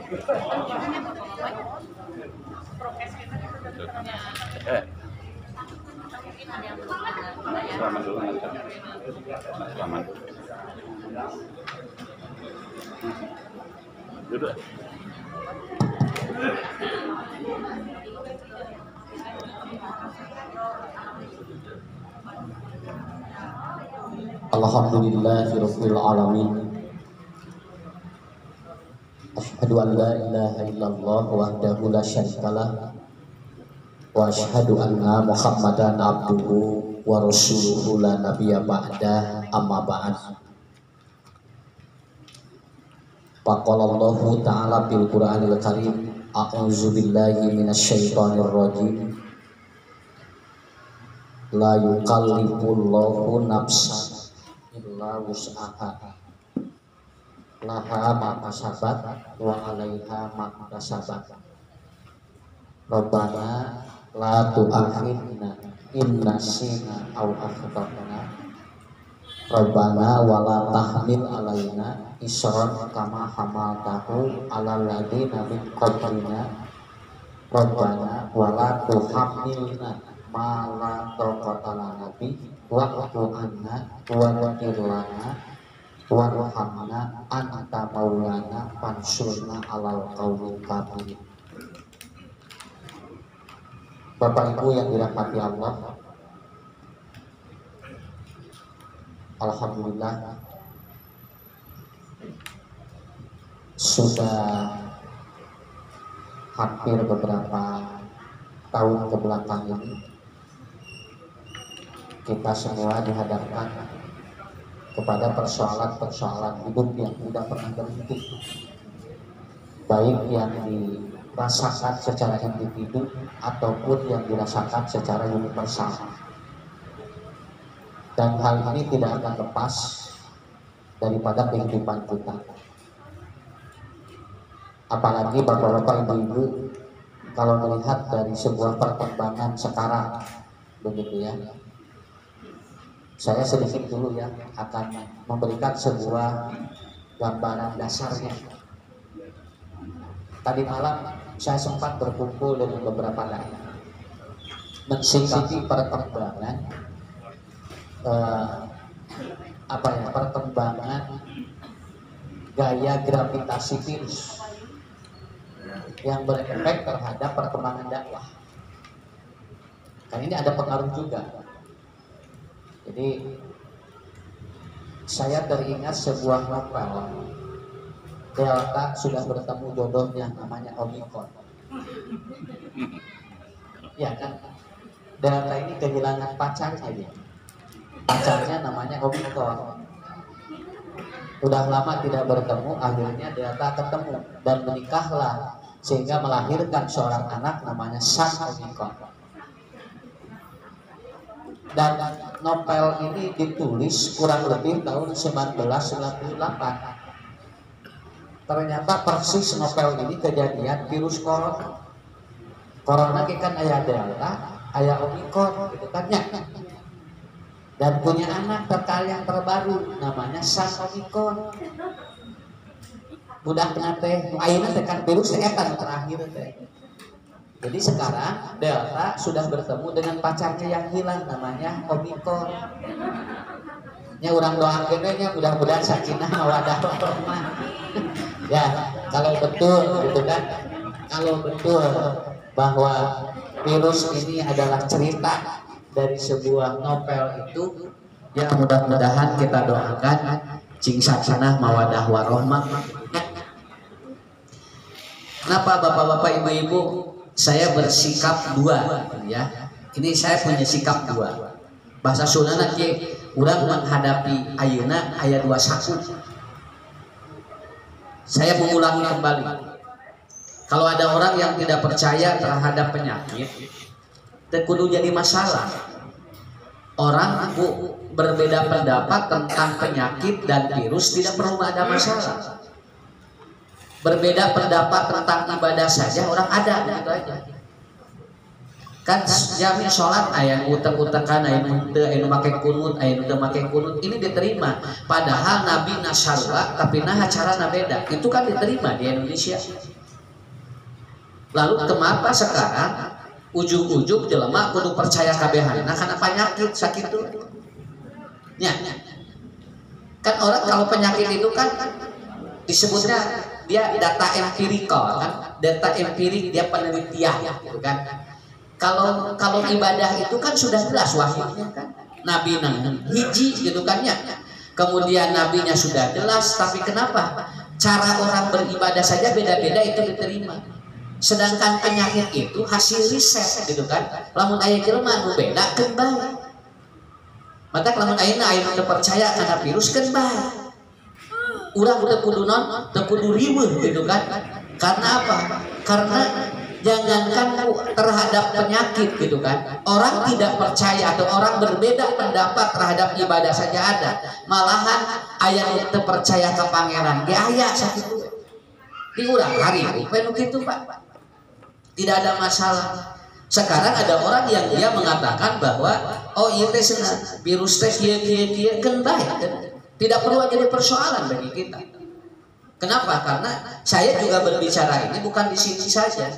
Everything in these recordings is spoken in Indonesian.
Eh, selamat dulu macam. Selamat. Duduk. Alhamdulillahirabbil alamin. Asyhadu an la ilaha illallah wahdahu la syarikalah wa asyhadu anna Muhammadan abduhu wa rasuluhu la nabiyya ba'da amma ba'd. Faqala Allahu ta'ala fil Qur'anil Karim, a'udzu billahi minasyaitonir rajim. La yukallifullahu nafsan illa wus'aha. Laha ma kasabat wa 'alaiha ma kasabat. Rabbana la tu'akhidna in nasina aw akhtana. Rabbana wa la tahmil 'alaina isran kama hamaltahu 'alal ladzina min qablina. Rabbana wa la tuhammilna ma la taqata lana bihi wa'fu 'anna waghfir lana warhamna anta maulana fansurna 'alal qaumil kafirin. Bapak Ibu yang dirahmati Allah, alhamdulillah sudah hampir beberapa tahun kebelakang ini kita semua dihadapkan kepada persoalan-persoalan hidup yang tidak pernah berhenti, baik yang dirasakan secara individu ataupun yang dirasakan secara universal. Dan hal ini tidak akan lepas daripada kehidupan kita. Apalagi bapak-bapak, ibu-ibu, kalau melihat dari sebuah perkembangan sekarang, begitu ya. Saya sedikit dulu ya akan memberikan sebuah gambaran dasarnya. Tadi malam saya sempat berkumpul dengan beberapa dai mensikapi perkembangan perkembangan gaya gravitasi virus yang berefek terhadap perkembangan dakwah. Kan ini ada pengaruh juga. Jadi saya teringat sebuah novel, Delta sudah bertemu jodohnya, namanya Omicron. Ya kan, Delta ini kehilangan pacarnya dia. Pacarnya namanya Omicron. Udah lama tidak bertemu, akhirnya Delta ketemu dan menikahlah sehingga melahirkan seorang anak namanya San Omicron. Dan novel ini ditulis kurang lebih tahun 1998. Ternyata persis novel ini kejadian virus corona. Corona kan ayah Delta, ayah Omicron gitu kan ya. Dan punya anak yang terbaru namanya San Omicron. Budak teh ayeuna tekan virus etan terakhir teh. Jadi sekarang Delta sudah bertemu dengan pacarnya yang hilang namanya Omicron. Ya orang doakeun nya mudah-mudahan sakinah mawaddah warahmah. Ya, kalau betul gitu kan. Kalau betul bahwa virus ini adalah cerita dari sebuah novel itu, ya mudah-mudahan kita doakan cing sakinah mawaddah warahmah. Kenapa bapak-bapak, ibu-ibu saya bersikap dua ya. Ini saya punya sikap dua. Bahasa Sundana ge urang menghadapi ayeuna aya dua saku. Saya mengulangi kembali. Kalau ada orang yang tidak percaya terhadap penyakit, teu kudu jadi masalah. Orang berbeda pendapat tentang penyakit dan virus tidak perlu ada masalah. Berbeda pendapat tentang ibadah saja orang ada gitu aja. Kan jami sholat aya utek-utekan, aya nu teu, aya nu make kunut, aya nu teu make kunut, ini diterima. Padahal Nabi nasarwa tapi nah carana beda. Itu kan diterima di Indonesia. Lalu kenapa sekarang ujung-ujung jelema kudu percaya kabehanna karena penyakit sakit itu? Ya. Kan orang kalau penyakit itu kan disebutnya dia data empirikal kan, data empirik, dia penelitian gitu kan. Kalau ibadah itu kan sudah jelas wahyunya kan, nabi hiji gitu kan ya. Kemudian nabinya sudah jelas, tapi kenapa cara orang beribadah saja beda-beda itu diterima. Sedangkan penyakit itu hasil riset gitu kan. Lamun aya jelema nu beda keun bae. Mata lamun ayeuna teu percaya kana virus keun bae. Urang teu kudu non, teu kudu riweuh gitu kan. Karena apa? Karena jangankan terhadap penyakit gitu kan, orang tidak percaya atau orang berbeda pendapat terhadap ibadah saja ada, malahan aya nu teu percaya ke pangeran ge aya sakitu di urang hari penu kitu Pak, tidak ada masalah. Sekarang ada orang yang dia mengatakan bahwa oh ieu teh cenah virus teh kieu keun bae, tidak perlu jadi persoalan bagi kita. Kenapa? Karena saya juga berbicara ini bukan di sini saja.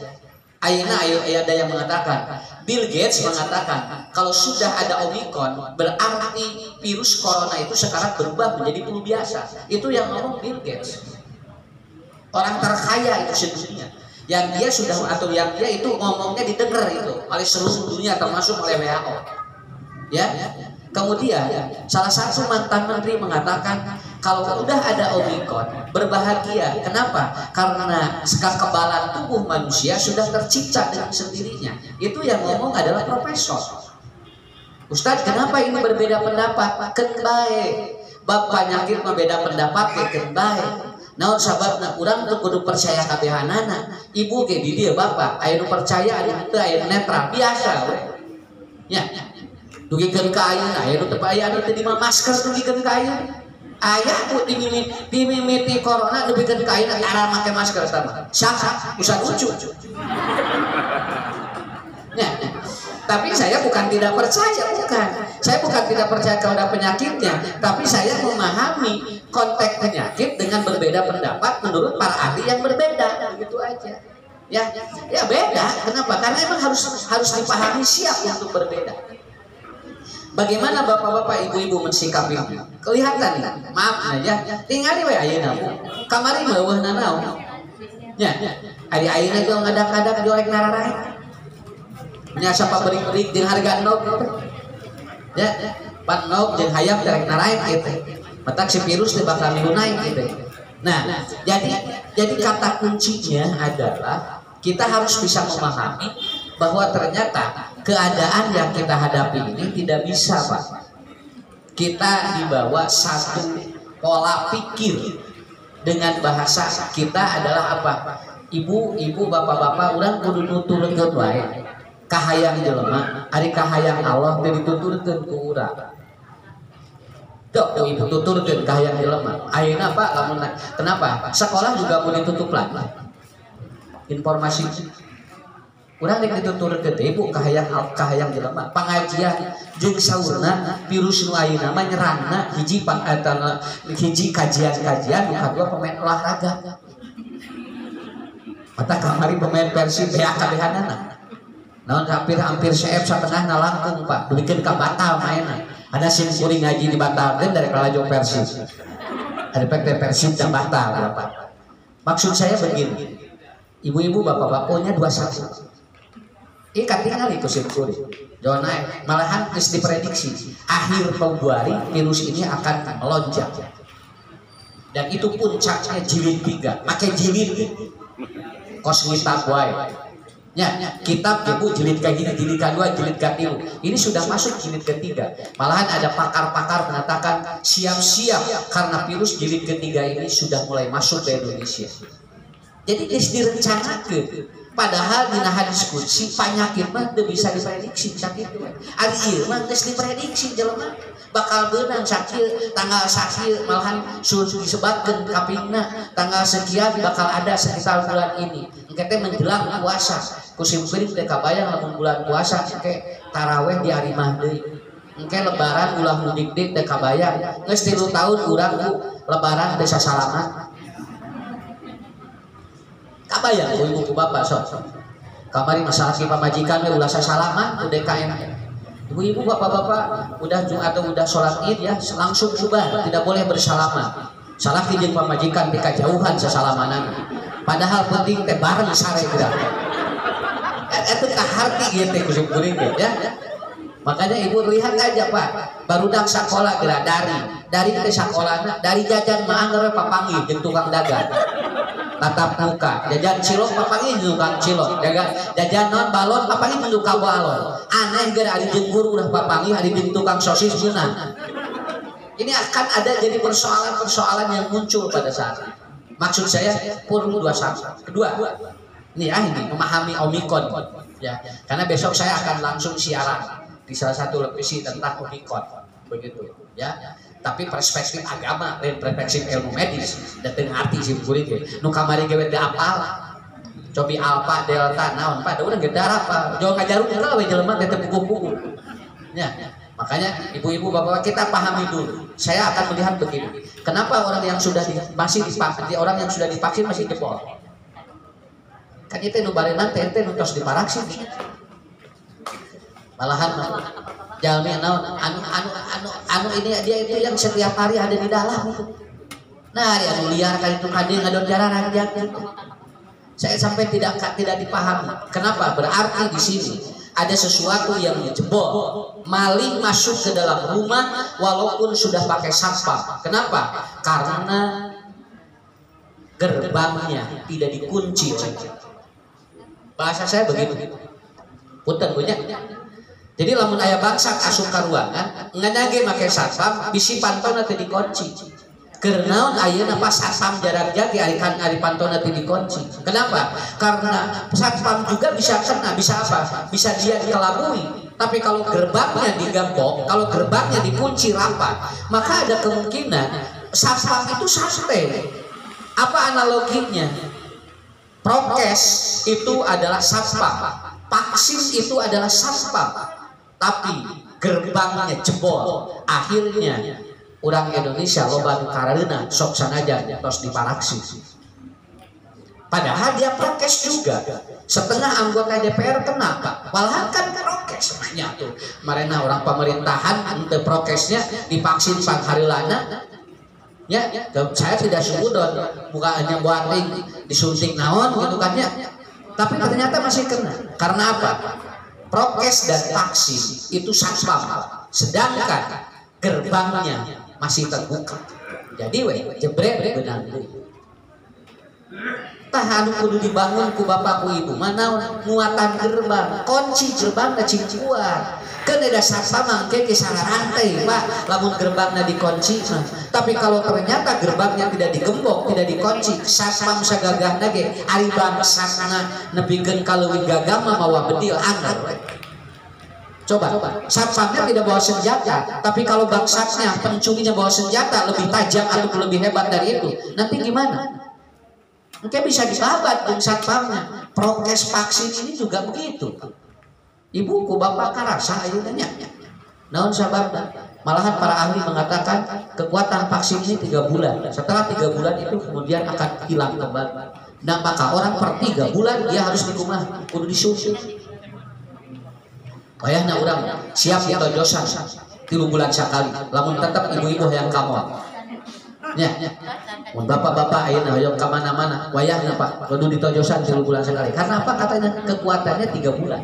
Ayeuna ada yang mengatakan, Bill Gates mengatakan kalau sudah ada Omicron berarti virus corona itu sekarang berubah menjadi flu biasa. Itu yang ngomong Bill Gates, orang terkaya itu sedunia, yang dia sudah atau yang dia itu ngomongnya didengar itu oleh seluruh dunia termasuk oleh WHO. Ya. Kemudian salah satu mantan menteri mengatakan kalau udah ada Omicron berbahagia. Kenapa? Karena kekebalan tubuh manusia sudah tercipta dengan sendirinya. Itu yang ngomong adalah profesor. Ustadz, kenapa ini berbeda pendapat? Keun bae. Bab penyakit berbeda pendapat keun bae. Naon sababna urang teu kudu percaya kabehanana. Ibu ge di dieu bapak, aya nu percaya aya teu aya netral biasa we. Ya. Dugikeun ka ayeuna aya nu teu aya anu teu di masker dugikeun ka ayeuna. Aya ku dimimiti corona dugikeun ka ayeuna tara make masker sama. Saha usah lucu. Nah, tapi saya bukan tidak percaya, bukan. Saya bukan tidak percaya kepada penyakitnya, tapi saya memahami konteks penyakit dengan berbeda pendapat menurut para ahli yang berbeda, begitu aja. Ya beda. Kenapa? Karena emang harus dipahami siap untuk berbeda. Bagaimana bapak-bapak, ibu-ibu mensikapi? Kelihatan nih, maaf aja. Tinggali we ayeuna. Kamari meuweuna naon? Ya, ari ayeuna geus ngadak-ngadak diorek nararahe. Nya sapa beurik-beurik jeung harga endog. Ya, pan endog jeung hayam direk naraek kitu. Matak si virus teh bakal minggu naik gitu. Nah, jadi kata kuncinya adalah kita harus bisa memahami bahwa ternyata keadaan yang kita hadapi ini tidak bisa Pak. Kita dibawa satu pola pikir dengan bahasa kita adalah apa? Ibu, bapak-bapak, urang kudu nuturkeun wae kahayang jelema, ari kahayang Allah teh dituturkeun ku urang. Tuh ibu tuturkeun kahayang jelema. Ayeuna Pak lamun kenapa? Sekolah juga mau ditutup lagi. Informasi urang rek dituturkeun teh ibu kahayang jelema. Pangajian jeung saurna virus nu ayeuna mah nyerangna hiji kajian-kajian nu kadua pemain olahraga. Mata kamari pemain Persib beak kabehanana. Naon hampir CF satengah nalangkung Pak, dibikeun ka batal mainna. Ada sim kuring ngaji di batalkeun dari kalajo Persib. Ada PT Persib dan batal ya Pak. Maksud saya begini, ibu-ibu bapak-bapaknya 21. Katingali ku sim kuring. Jauh naik, malahan geus diprediksi akhir Februari virus ini akan melonjak. Dan itu puncaknya jilid 3. Make jilid kos ngitab wae. Ya, kitab ibu jilid kayak gini, jilid kedua, jilid ketiga. Ini sudah masuk jilid ketiga. Malahan ada pakar-pakar mengatakan siap-siap karena virus jilid ketiga ini sudah mulai masuk ke Indonesia. Jadi direncanakan. Padahal dina diskusi penyakit mah teu bisa diprediksi sakitu. Ari ieu mah geus diprediksi jelema bakal beunang sakieu tanggal sakieu, malahan sudah disebatkeun kapingna tanggal sekian bakal ada sekitar bulan ini. Engke teh menjelang puasa. Kusim kuring teh kabayang lamun bulan puasa engke taraweh di hari mah deui. Engke lebaran ulah mudik teh kabayang. Geus 3 tahun urang ku lebaran teh sasalaman. Kabayang ibu bapak sok. Kamari masalah ki pamajikan we ulah salaman udah KM. Ibu-ibu bapak-bapak udah atau udah sholat Id ya langsung bubar, tidak boleh bersalaman. Salah jeung pamajikan di kajauhan sasalamanan. Padahal penting teh bareng sare geura. Eta kaharti ieu teh kusuk kuring ya. Makanya ibu lihat aja Pak, barudak sakola geura dari teh sakolana dari jajan mah anggar papanggih jeung tukang dagang. Tatap muka, jajan cilok papanggih jeung tukang cilok, jajan non balon papanggih jeung tukang balon. Aneh geura ari jeung guru udah papanggih ari jeung tukang sosis geunah. Ini akan ada jadi persoalan-persoalan yang muncul pada saat ini. Maksud saya perlu dua syarat. Kedua, ini memahami Omikron ya. Karena besok saya akan langsung siaran di salah satu televisi tentang Omikron begitu ya. Tapi perspektif agama dan perspektif ilmu medis dan arti sih kuring nu kamari geus teu apal. Cobi alfa delta naon Pak, da urang ge darah Pak. Jauh kajaru we jelema teh buku-buku. Ya. Makanya ibu-ibu bapak kita pahami dulu. Saya akan melihat begini. Kenapa orang yang sudah orang yang sudah divaksin masih jebol? Kan itu nu barenan teh nu tos diparaksin. Malahan jalmi anu ini dia itu yang setiap hari ada di dalam itu. Nah, dia liar kali itu kadang ngadon jarang gitu. Saya sampai tidak dipahami. Kenapa? Berarti di sini ada sesuatu yang jebol. Maling masuk ke dalam rumah walaupun sudah pakai satpam. Kenapa? Karena gerbangnya tidak dikunci. Bahasa saya begitu. Punten punya. Jadi lamun aya bangsat asup ka ruangan, ngadage make satpam bisi pantona teh dikunci. Keur naon ayeuna pas satpam jarak jati ari pantona teh dikunci. Kenapa? Karena satpam juga bisa kena, bisa apa? Bisa dia dikelabui. Tapi kalau gerbangnya digembok, kalau gerbangnya dikunci rapat, maka ada kemungkinan satpam itu santai. Apa analoginya? Prokes itu adalah satpam, vaksin itu adalah satpam. Tapi gerbangnya jebol, akhirnya orang Indonesia loba nu kareuna sok sanajan tos diparaksis. Padahal dia prokes juga. Setengah anggota DPR kenapa? Malahan kan prokes namanya tuh. Marena orang pemerintahan untuk prokesnya divaksin pang hareulana. Ya, saya tidak sudon, bukan hanya buating disuntik naon gitu kan ya. Tapi ternyata masih kena. Karena apa? Prokes dan vaksin itu satpam, sedangkan gerbangnya masih terbuka. Jadi jebret benar. Tah anu kudu dibangun ku bapak ku ibu mana muatan gerbang, kunci gerbang da cingkuan. Kan ada satpam mangke ke salah rantai Pak, lamun gerbangnya dikunci. Tapi kalau ternyata gerbangnya tidak digembok, tidak dikunci, satpam sagagahna ge ari bangsana nepikeun ka leuwih gagah mah mawa bedil anggar. Coba, satpamnya tidak bawa senjata, tapi kalau bangsatnya pencurinya bawa senjata lebih tajam atau lebih hebat dari itu, nanti gimana? Mungkin bisa disahabat dengan satpamnya. Prokes vaksin ini juga begitu. Ibuku bapak karasa ayunanya. Naon sababna? Malahan para ahli mengatakan kekuatan vaksin ini 3 bulan. Setelah 3 bulan itu kemudian akan hilang kembali. Nah maka orang per 3 bulan dia harus di rumah, kudu disuntik. Wayahna urang siap ditojosan 3 bulan sekali. Lamun tetap ibu-ibu yang kamu. Ya, bapak-bapak ayeuna hoyong ka mana-mana, wayahna Pak, kudu ditojosan 3 bulan sekali. Karena apa katanya? Kekuatannya 3 bulan.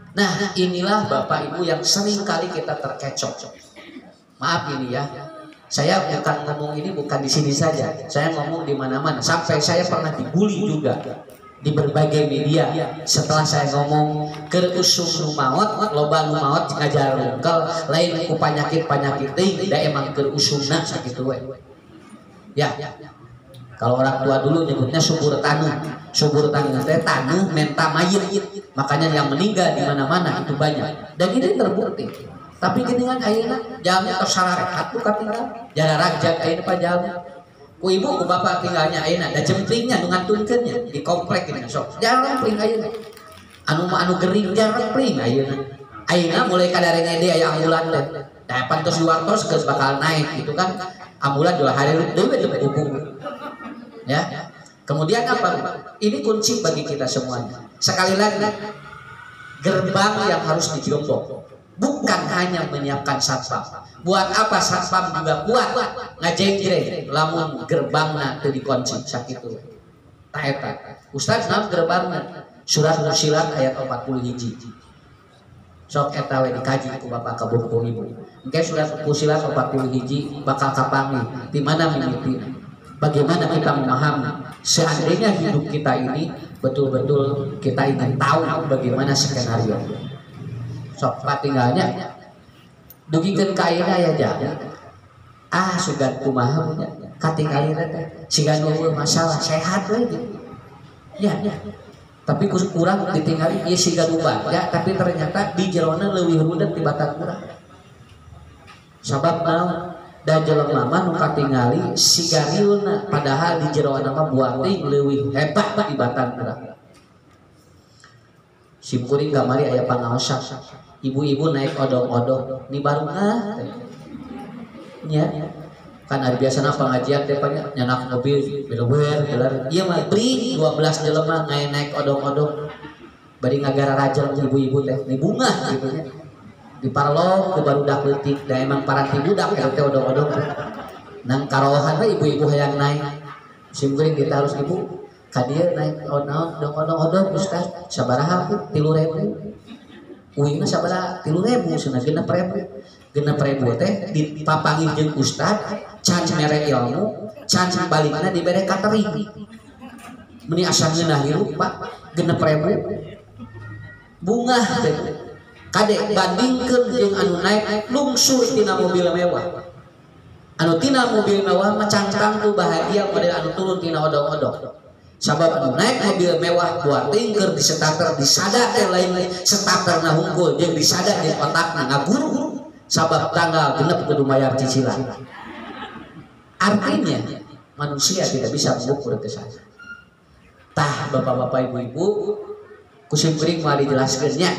Nah, inilah Bapak Ibu yang sering kali kita terkecoh. Maaf ini ya. Saya bukan ngomong ini bukan di sini saja. Saya ngomong di mana-mana. Sampai saya pernah dibully juga di berbagai media. Setelah saya ngomong keur usum nu maot, loba nu maot ngajar rungkel, lain ku panyakit-panyakit teh da emang keur usumna sakitu we. Ya. Kalau orang tua dulu nyebutnya subur tanah. Subur tanah teh tanah menta mayit. Makanya yang meninggal di mana-mana itu banyak. Dan ini terbukti. Tapi gini kan ayeuna jalmi tos sararehat tuh katinggal. Jarak jag ayeuna pa jalmi. Ku ibu ku bapak tinggalnya ayeuna da jemplingnya nu ngantunkeunnya di komplek ini sok. Jarang pring ayeuna. Anu gering jarang pring ayeuna. Ayeuna mulai kadarenge deui aya ambulan teh. Da pantos diwartos geus bakal naik gitu kan. Ambulan 2 hari deui teh buku. Ya. Kemudian apa? Ini kunci bagi kita semuanya. Sekali lagi, gerbang yang harus digembok bukan hanya menyiapkan satpam. Buat apa satpam juga kuat ngajenggreng lamun gerbangna teu dikunci sakitu. Tah eta. Ustaz naon gerbangna? Surat Fussilat ayat 41. Sok eta we dikaji ku Bapak ka buku Ibu. Engke surat Fussilat 41 bakal kapangi di mana mimitina. Bagaimana kita memahami seandainya hidup kita ini betul-betul kita ingin tahu bagaimana skenario. Sok patinggalnya dugikeun ka ayeuna aya jalan. Sugan kumaha nya katinggalina teh siga nu masalah sehat we gitu. Ya. Tapi kurang ditinggali ieu siga ubah ya, tapi ternyata di jerona leuwih rudet di batang urang. Sabab naon? Dan jelema mah nu katingali sigarilna padahal di jeroana mah buating leuwih hebat di batang urang. Simkuring kamari aya pangaosan. Ibu-ibu naik odong-odong ni barungah. Nya kan ari biasana pengajian teh nya nyanak mobil beler gelar. Ieu mah beri 12 jelema naik odong-odong. Bari ngagara rajel ibu-ibu teh ni bunga gitu nya. Di parlok ke barudak leutik da emang paranti budak eta teh odong-odong nang karohan we ibu-ibu hayang naik simkuring kita harus ibu ka dieu naik odong-odong Ustaz sabaraha 3.000 uing mah sabaraha 3.000 cenah 6.000 teh dipapangin jeung Ustaz can mere ilmu can balikna dibere catering meni asa ngeunah hirup Pak 6.000 bunga teh kadek bandingkeun jeung anu naik lungsur tina mobil mewah. Anu tina mobil mewah mah cangkang tuh bahagia model anu turun tina odong-odong. Sabab anu naik mobil mewah buating keur di starter disada teh lain starterna hungkul jeung disada jeung otakna ngaguru sabab tanggal genep kudu mayar cicilan. Artinya manusia tidak bisa mengukur kesalahan. Tah bapak-bapak ibu-ibu kusimkuring mah dijelaskeun nya.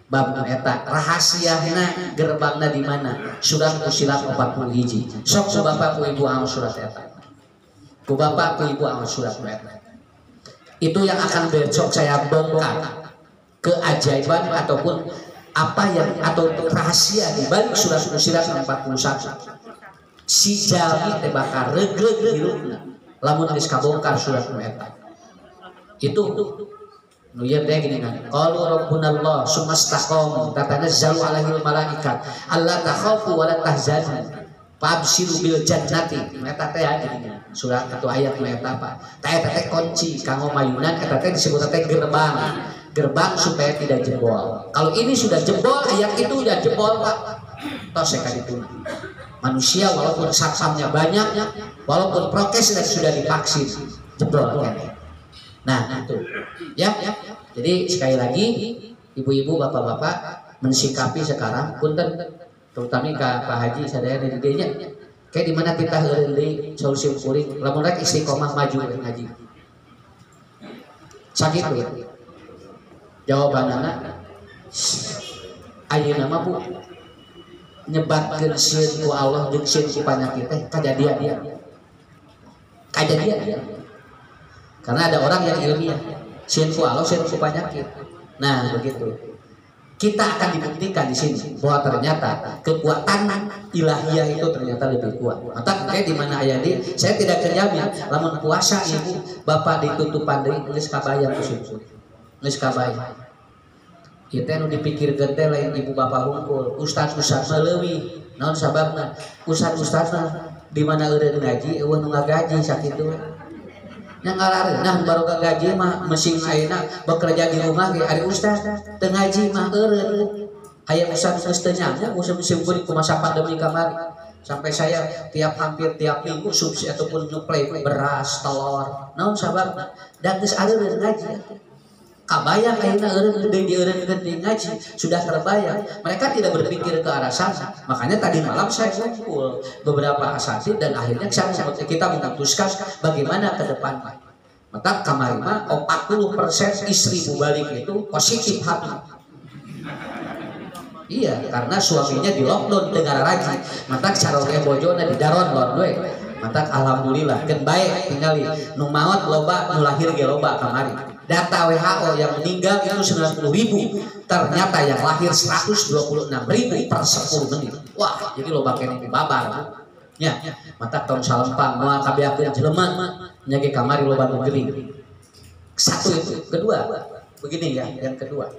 Bab eta rahasiana gerbangna di mana? Surat Fussilat 41. Sok ku Bapak ku Ibu aos surat eta. Ku Bapak ku Ibu aos surat eta. Itu yang akan besok saya bongkar keajaiban ataupun apa yang atau rahasia di balik surat Fussilat 41. Si jalmi teh bakal regreg hirupna lamun geus kabongkar surat eta. Itu nu ieu teh gini kan qalu rabbunallah sumastaqam tatanazzalu alaihil malaikat alla takhafu wa la tahzanu fabshiru bil jannati eta teh gini surat atau ayat nu eta apa teh eta teh kunci kanggo mayunan eta teh disebut teh gerbang supaya tidak jebol. Kalau ini sudah jebol ayat itu udah jebol Pak tos sekali itu manusia walaupun satpamnya banyak walaupun prokes sudah divaksin jebol kan. Nah itu ya. Jadi sekali lagi ibu-ibu bapak-bapak mensikapi sekarang punten terutama Pak Haji sadaya di didinya kayak di mana kita heureun solusi kuring lamun rek istiqomah maju ngaji sakitu jawabanana ayeuna mah Bu nyebatkeun sieun ku Allah jeung sieun ku panyakit teh kajadian karena ada orang yang ilmiah sieun ku Allah sieun ku penyakit. Nah begitu kita akan dibuktikan di sini bahwa ternyata kekuatan ilahiyah itu ternyata lebih kuat. Maka kayak di mana ayat ini saya tidak terjamin lamun puasa ibu bapak ditutupan deui geus kabayang kusuk geus kabayang ieu teh nu dipikirkeun teh lain ibu bapak hungkul ustaz leuwih naon sababna ustaz di mana eureun ngaji eueuh nu ngagaji sakitu yang ngalareuh baru gaji mah mesin ayeuna bekerja di rumah ge ari ustaz teu ngaji mah eureun aya ustaz geus teu nyamuk musim kuring ku masa pandemi kamari sampai saya hampir tiap minggu subsidi ataupun nyuplai beras telur naon sababna da geus aleureun ngaji kabayang ayeuna eureun gede ngaji sudah terbayang mereka tidak berpikir ke arah sana. Makanya tadi malam saya kumpul beberapa asatid dan akhirnya kita memutuskan bagaimana ke depan. Maka kemarin mah 40% istri mubalik itu positif hamil. Iya, karena suaminya di lockdown negara lagi. Maka cara bojona di daron we. mata alhamdulillah kan baik tinggali nu maot loba nu lahir ge loba kamari. Data WHO yang meninggal itu 90.000, ternyata yang lahir 126.000 per 10 menit. Wah, jadi loba kene babar. Ya, mata tong salempang moal kabeakeun jelema nya ge kamari loba nu geuning. Satu itu, kedua begini ya, yang kedua.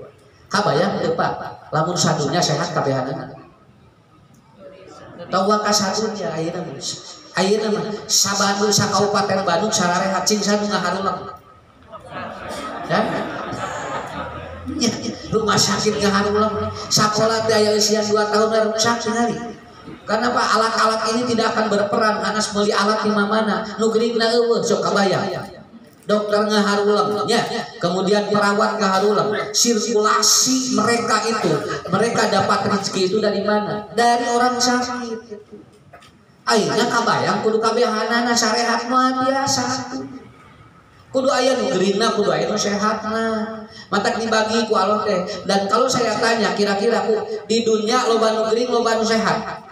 Kabayang teu Pak, lamun sadunya sehat kabehanana. Tawa ka sadunya ayeuna mah sabanu sakaupaten Bandung sararehat cing sadu ngaharulang. Ya, rumah sakit ngaharulang, sekolah daya usia 2 tahun rusak sekali. Karena Pak alat-alat ini tidak akan berperan, anas meuli alat di mana nu geuringna eueuh sok kabayang. Dokter ngaharulang, ya. Kemudian perawat ngaharulang. Sirkulasi mereka dapat rezeki itu dari mana? Dari orang sakit. Akhirnya kabayang kudu kabehanana sarehat mah biasa. Kudu aya nu geuringna, kudu aya nu sehatna. Matak dibagi ku Allah teh. Dan kalau saya tanya kira-kira di dunia loba nu geuring loba nu sehat.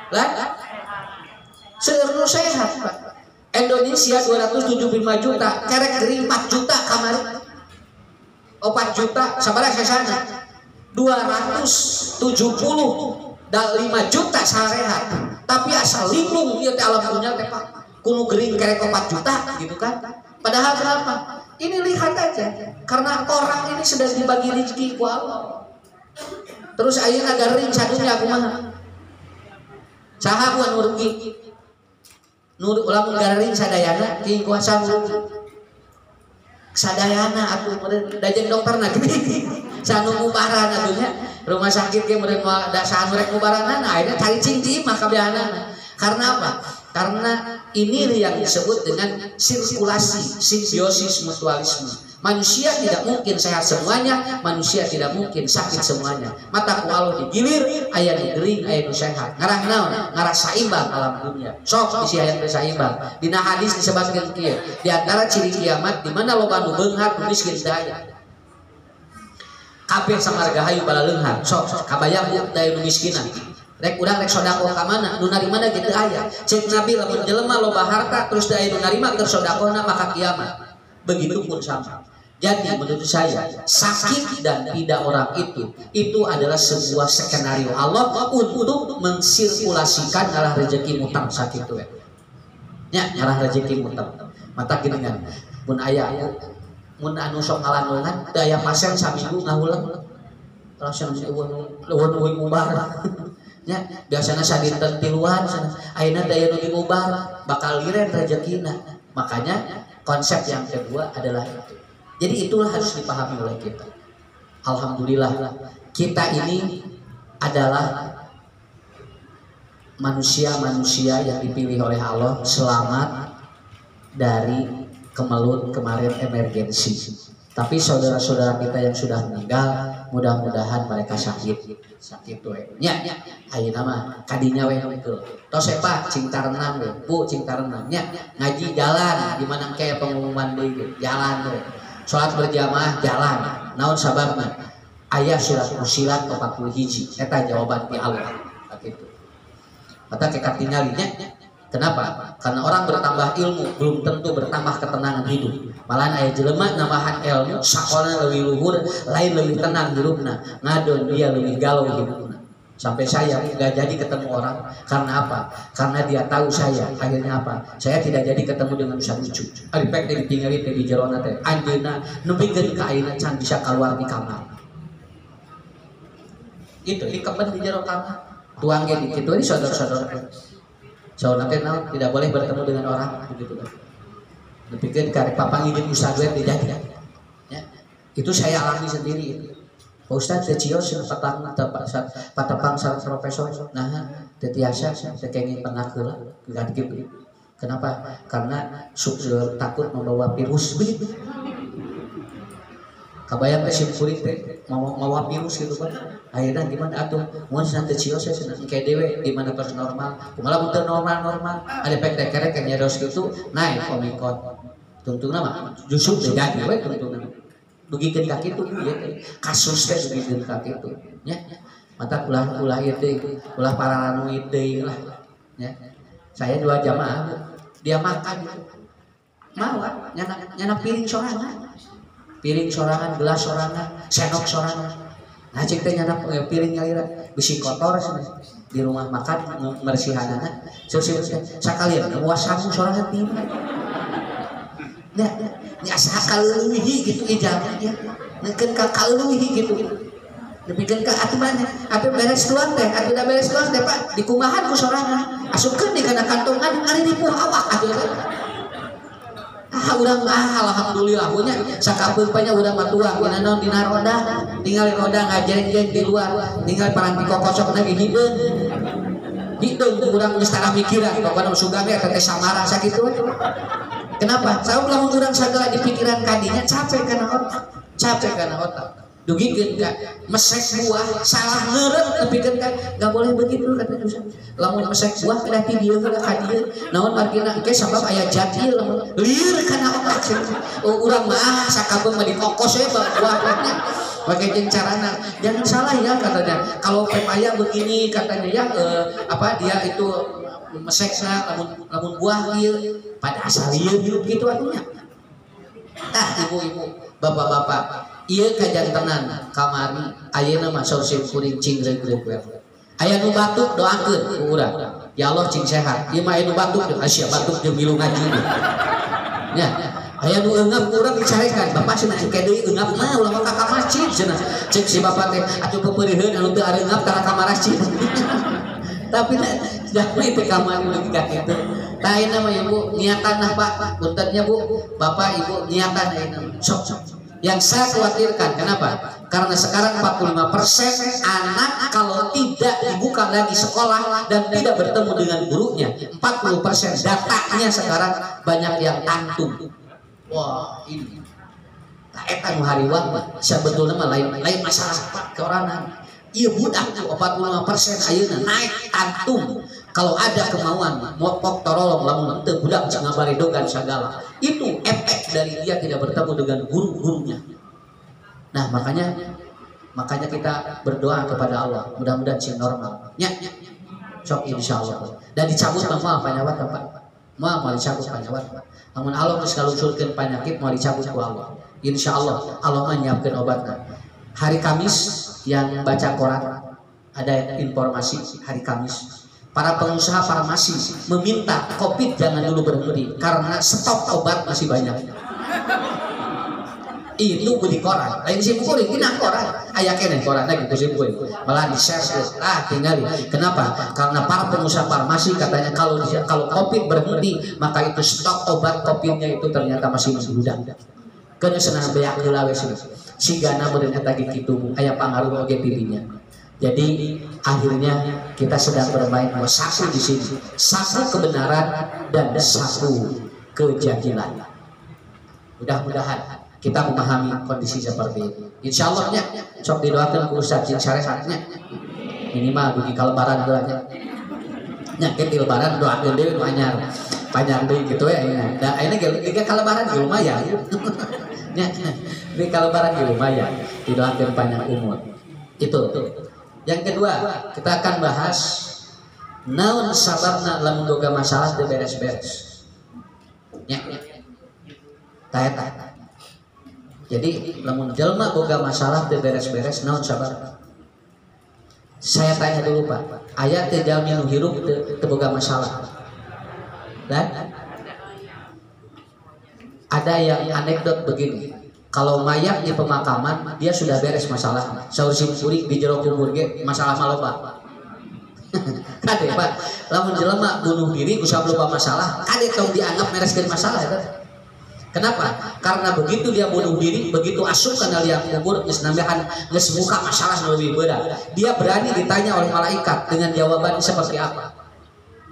Lah? Seueur nu sehat, Pak. Indonesia 275 juta, kerek geuring 4 juta kamari. 4 juta, sabaraha sesana? 270 dan 5 juta sarehat. Tapi asal linglung ieu teh alam dunya teh Pak. Kudu geuring kerek 4 juta gitu kan. Padahal kenapa? Ini lihat aja, karena orang ini sedang dibagi rezeki ku Allah. Terus ayeuna geuring sadunya kumaha? Saha nu rugi? Nu ulah geuring sadayana ti kuasa rugi. Sadayana atuh meureun dajeng dokterna geuning. Sanu ngubaran atunya rumah sakit ge meureun da sahan rek ngubaranana ayeuna cari cingcing mah kabehanana. Karena apa? Karena ini yang disebut dengan sirkulasi, simbiosis mutualisme. Manusia tidak mungkin sehat semuanya, manusia tidak mungkin sakit semuanya. Mata ku Allah digilir, aya nu geuring, aya nu sehat. Ngarah naon? Ngarah saimbang alam dunia. Sok isi aya nu saimbang. Dina hadis disebutkeun kieu, di antara ciri kiamat di mana loba nu beunghar nu miskin teu aya. Kabeh samarga hayu bala leunghar. Sok kabayang daya nu miskinan. Rek urang rek sodaqoh ka mana? Nu narima gitu aya. Cek Nabi lamun jelema loba harta terus daya nu narima keur sodaqohna maka kiamat. Begitupun sama. Jadi menurut saya sakit dan tidak orang itu adalah sebuah skenario Allah untuk mensirkulasikan arah rezeki mutang sakit itu ya arah rezeki mutang. Mata gini kan mun aya mun anu sok ngalanungan daya pasien saminggu ngahulang langsung eueuh mubar ya biasana sadinten tiluan ayeuna daya nu dimubar bakal liren rezekina. Makanya konsep yang kedua adalah itu. Jadi itulah harus dipahami oleh kita. Alhamdulillah kita ini adalah manusia-manusia yang dipilih oleh Allah selamat dari kemelut kemarin emergensi. Tapi saudara-saudara kita yang sudah meninggal, mudah-mudahan mereka sakit we. Nya, ayeuna mah kadinya we hungkul. Tos Pak cing tarenang we, Bu cing tarenang nya. Ngaji jalan, di mana kayak pengumuman deui jalan we. Salat berjamaah jalan. Naon sababna? Aya surat Fussilat 41. Eta jawaban ti Allah. Kitu. Mata kekat tingali nya. Kenapa? Karena orang bertambah ilmu belum tentu bertambah ketenangan hidup. Malahan aya jelema nambahan ilmu, sakola leuwih luhur, lain leuwih tenang hidupna, ngadon dia leuwih galau hidupna. Sampai saya nggak jadi ketemu orang karena apa? Karena dia tahu saya. Akhirnya apa? Saya tidak jadi ketemu dengan Ustaz Ucu. Ari pek ditinggalin di jerona teh. Anjeunna nepikeun ka ayeuna can bisa keluar di kamar. Itu dikeben di jero kamar. Tuang ge dikitu ini saudara-saudara. Saudara tidak boleh bertemu dengan orang begitu kan. Dipikir karek papa ngijin Ustaz we tidak ya. Itu saya alami sendiri. Pak Ustaz teh cios patapang sareng profesor. Nah, teu tiasa teh kenging pernah heula gitu. Kenapa? Karena takut membawa virus begitu. Kabayang teh simkuring teh mawa virus gitu kan. Ayeuna gimana atuh? Mun santai cios ya cenah engke dewe di mana terus normal. Kumaha mun teu normal. Ade pek kerek nya dos kitu naik Omikron. Tungtungna mah justru teh jadi we tungtungna. Dugikeun ka kitu ieu teh. Kasus teh dugikeun ka kitu nya. Mata ulah ieu teh, ulah paranoid deui lah. Ya. Saya 2 jamaah, dia makan gitu. Mau nyanak piring sorangan, gelas sorangan, sendok sorangan. Nah cik teh nyanak piring nyaira bisi kotor di rumah makan mersihanana. Sakalian muas samu sorangan tim. Nya asa kaleuwih gitu ijabah ya. Nekeun ka kaleuwih gitu. Dipikeun ka atuh mana? Atuh beres tuang teh, atuh da beres tuang teh Pak, dikumahan ku sorangan. Asupkeun di kana kantong ari ripuh awak atuh teh. Urang alhamdulillah punya sakapeung nya urang mah tuang dina naon dina roda tinggal roda ngajeng-jeng di luar tinggal paranti kokosok lagi hideung urang geus tara mikiran pokona sugame eta teh samara sakitu. Kenapa? Sabab lamun urang sagala di pikiran kadinya capek kana otak dugikeun ka mesek buah salah ngeureut nepikeun ka enggak boleh begitu kata dosa. Lamun mesek buah kada ti dieu kada ka dieu naon margina engke sabab aya jati lamun lieur kana otak. Urang mah sakabeung mah dikokos we buahnya pakai jeung carana. Jangan salah ya katanya. Kalau pepaya begini katanya ya dia itu mesekna lamun buah ieu pada asal ieu hirup gitu atunya. Ibu-ibu, bapak-bapak, ieu kajantenan kamari ayeuna mah saur kuring cingreug-reug we. Aya nu batuk doakeun ku urang. Ya Allah cing sehat. Ieu mah aya nu batuk sia batuk jeung milu ngaji. Nya, aya nu eungap urang dicarekan. Bapak cenah engke deui eungap mah ulah ka masjid cenah. Cek si bapak teh atuh pepeureuheun anu teu areungap tara ka masjid. Tapi jangan itu kamar lagi kitu. Tah ayeuna mah ibu niatan Pak, puntennya Bu, Bapak Ibu niatan ayeuna. Sok. Yang saya khawatirkan kenapa? Karena sekarang 45% anak kalau tidak dibuka lagi sekolah dan tidak bertemu dengan gurunya, 40% datanya sekarang banyak yang tantum. Wah, ini. Nah, eta nu hariwang sebetulnya mah lain masalah Pak keorangan. Iya budak tuh 45% ayeuna naik tantum. Kalau ada kemauan mopok torolong lamun teu budak cenah baredogan sagala. Itu efek dari dia tidak bertemu dengan guru-gurunya. Nah, makanya kita berdoa kepada Allah, mudah-mudahan sing normal. Nya. Sok insyaallah. Dan dicabut mah panyawat Pak. Mau dicabut panyawat. Namun Allah geus ngalusurkeun penyakit mau dicabut ku Allah. Insyaallah Allah mah nyiapkeun obatna. Hari Kamis yang baca koran ada informasi hari Kamis para pengusaha farmasi meminta COVID jangan dulu berhenti karena stok obat masih banyak. Itu di koran lain simpurin tina koran aya keneh koran lagi simpurin malah di share tinggal. Kenapa? Karena para pengusaha farmasi katanya kalau COVID berhenti maka itu stok obat COVID-nya itu ternyata masih gudang. Kena senang beak heula we sigana meureun eta ge kitu aya pangaruh oge dirinya. Jadi akhirnya kita sedang bermain satu di sini, satu kebenaran dan satu kejahilan. Mudah-mudahan kita memahami kondisi seperti itu. Insyaallah nya sok didoakeun ku Ustaz jeung sarehatnya. Minimal dugi kalebaran heula nya. Nya ke lebaran doakeun deui nu anyar. Panjang deui kitu ya. Da ayeuna ge kalebaran ge lumayan. Nya di kalebaran ge lumayan. Didoakeun panjang umur. Itu. Yang kedua, kita akan bahas naon sababna lamun boga masalah teu beres-beres. Nya. Taeta. Jadi lamun jelma boga masalah teu beres-beres naon sabab? Saya tanya dulu Pak, aya teh jalmi nu hirup teu boga masalah? Dan ada yang anekdot begini. Kalau mayat di pemakaman dia sudah beres masalah. Saur simpurik di jero kubur ge masalah maloba. Kade Pak, lamun jelema bunuh diri usah lupa masalah, kade tong dianggap bereskeun masalah eta. Kenapa? Karena begitu dia bunuh diri, begitu asup kana liang kubur geus nambahan geus muka masalah nu leuwih berat. Dia berani ditanya oleh malaikat dengan jawaban seperti apa.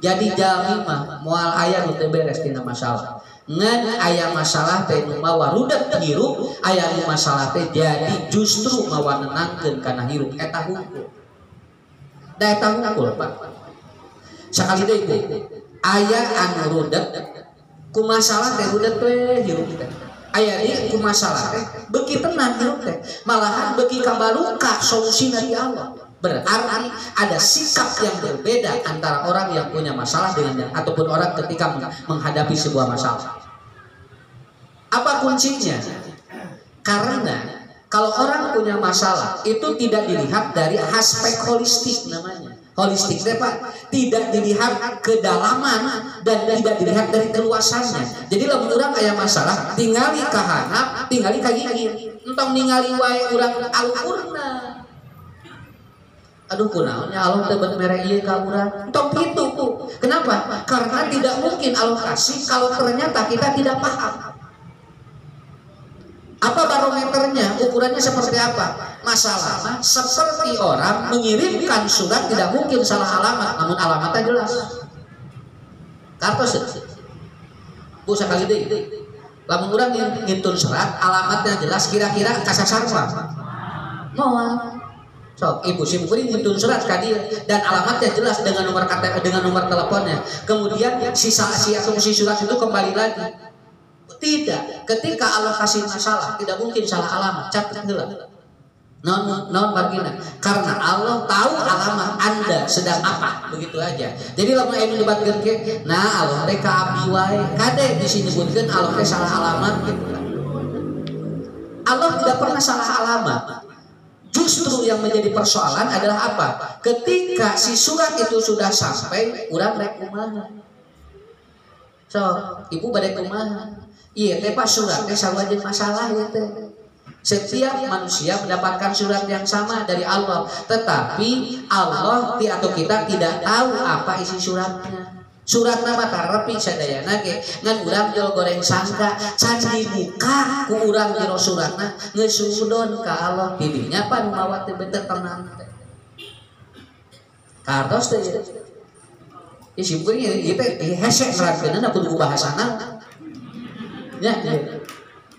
Jadi jalmi mah moal aya nu teu beres tina masalah. Ngan aya masalah teh nu mawa rudet hirup, aya nu masalah teh jadi justru mawa nenangkeun kana hirup eta hungkul. Da eta hungkul Pak. Sakali deui aya anu rudet ku masalah teh rudet teh hirup teh. Aya ieu ku masalah teh beuki tenang hirup teh. Malahan beuki kabaruka solusina di Allah. Berarti ada sikap yang berbeda antara orang yang punya masalah dengan ataupun orang ketika menghadapi sebuah masalah. Apa kuncinya? Karena kalau orang punya masalah itu tidak dilihat dari aspek holistik namanya. Holistik Pak, tidak dilihat kedalaman dan tidak dilihat dari keluasannya. Jadi lamun urang aya masalah, tingali ka handap, tingali ka gigir. Entong ningali wae urang alurna. Aduh kunaonnya Allah teu beut mere ieu ka urang. Entong kitu ku. Kenapa? Karena tidak mungkin Allah kasih kalau ternyata kita tidak paham. Apa barometernya? Ukurannya seperti apa? Masalah seperti orang mengirimkan surat tidak mungkin salah alamat, namun alamatnya jelas. Kartos bu sekali deh. Lamun urang ngintun surat, alamatnya jelas, kira-kira kasasar apa? Moal. So, ibu si kuring ngintun surat ka dieu dan alamatnya jelas dengan nomor KTP, dengan nomor teleponnya. Kemudian si surat itu kembali lagi. Tidak, ketika Allah kasih masalah tidak mungkin salah alamat, catat heula. Non margina, karena Allah tahu alamat Anda sedang apa, begitu aja. Jadi lamun anu debatkeun ke, nah Allah teh ka abdi wae, kade disebutkeun Allah teh salah alamat gitu. Allah tidak pernah salah alamat. Justru yang menjadi persoalan adalah apa? Ketika si surat itu sudah sampai, urang rek kumaha. So, ibu bade kumaha? Iya, teh Pak surat teh sawajeun masalah ya teh. Setiap manusia mendapatkan surat yang sama dari Allah, tetapi Allah atau kita tidak tahu apa isi suratnya. Surat nama tarepi sadayana ge ngan urang jol goreng sangka can dibuka ku urang jero suratna geus sudon ka Allah tidinya pan mawa teh bener tenang teh. Kartos teh. Isi buku ieu teh hese nerangkeunna kudu bahasana. Ya,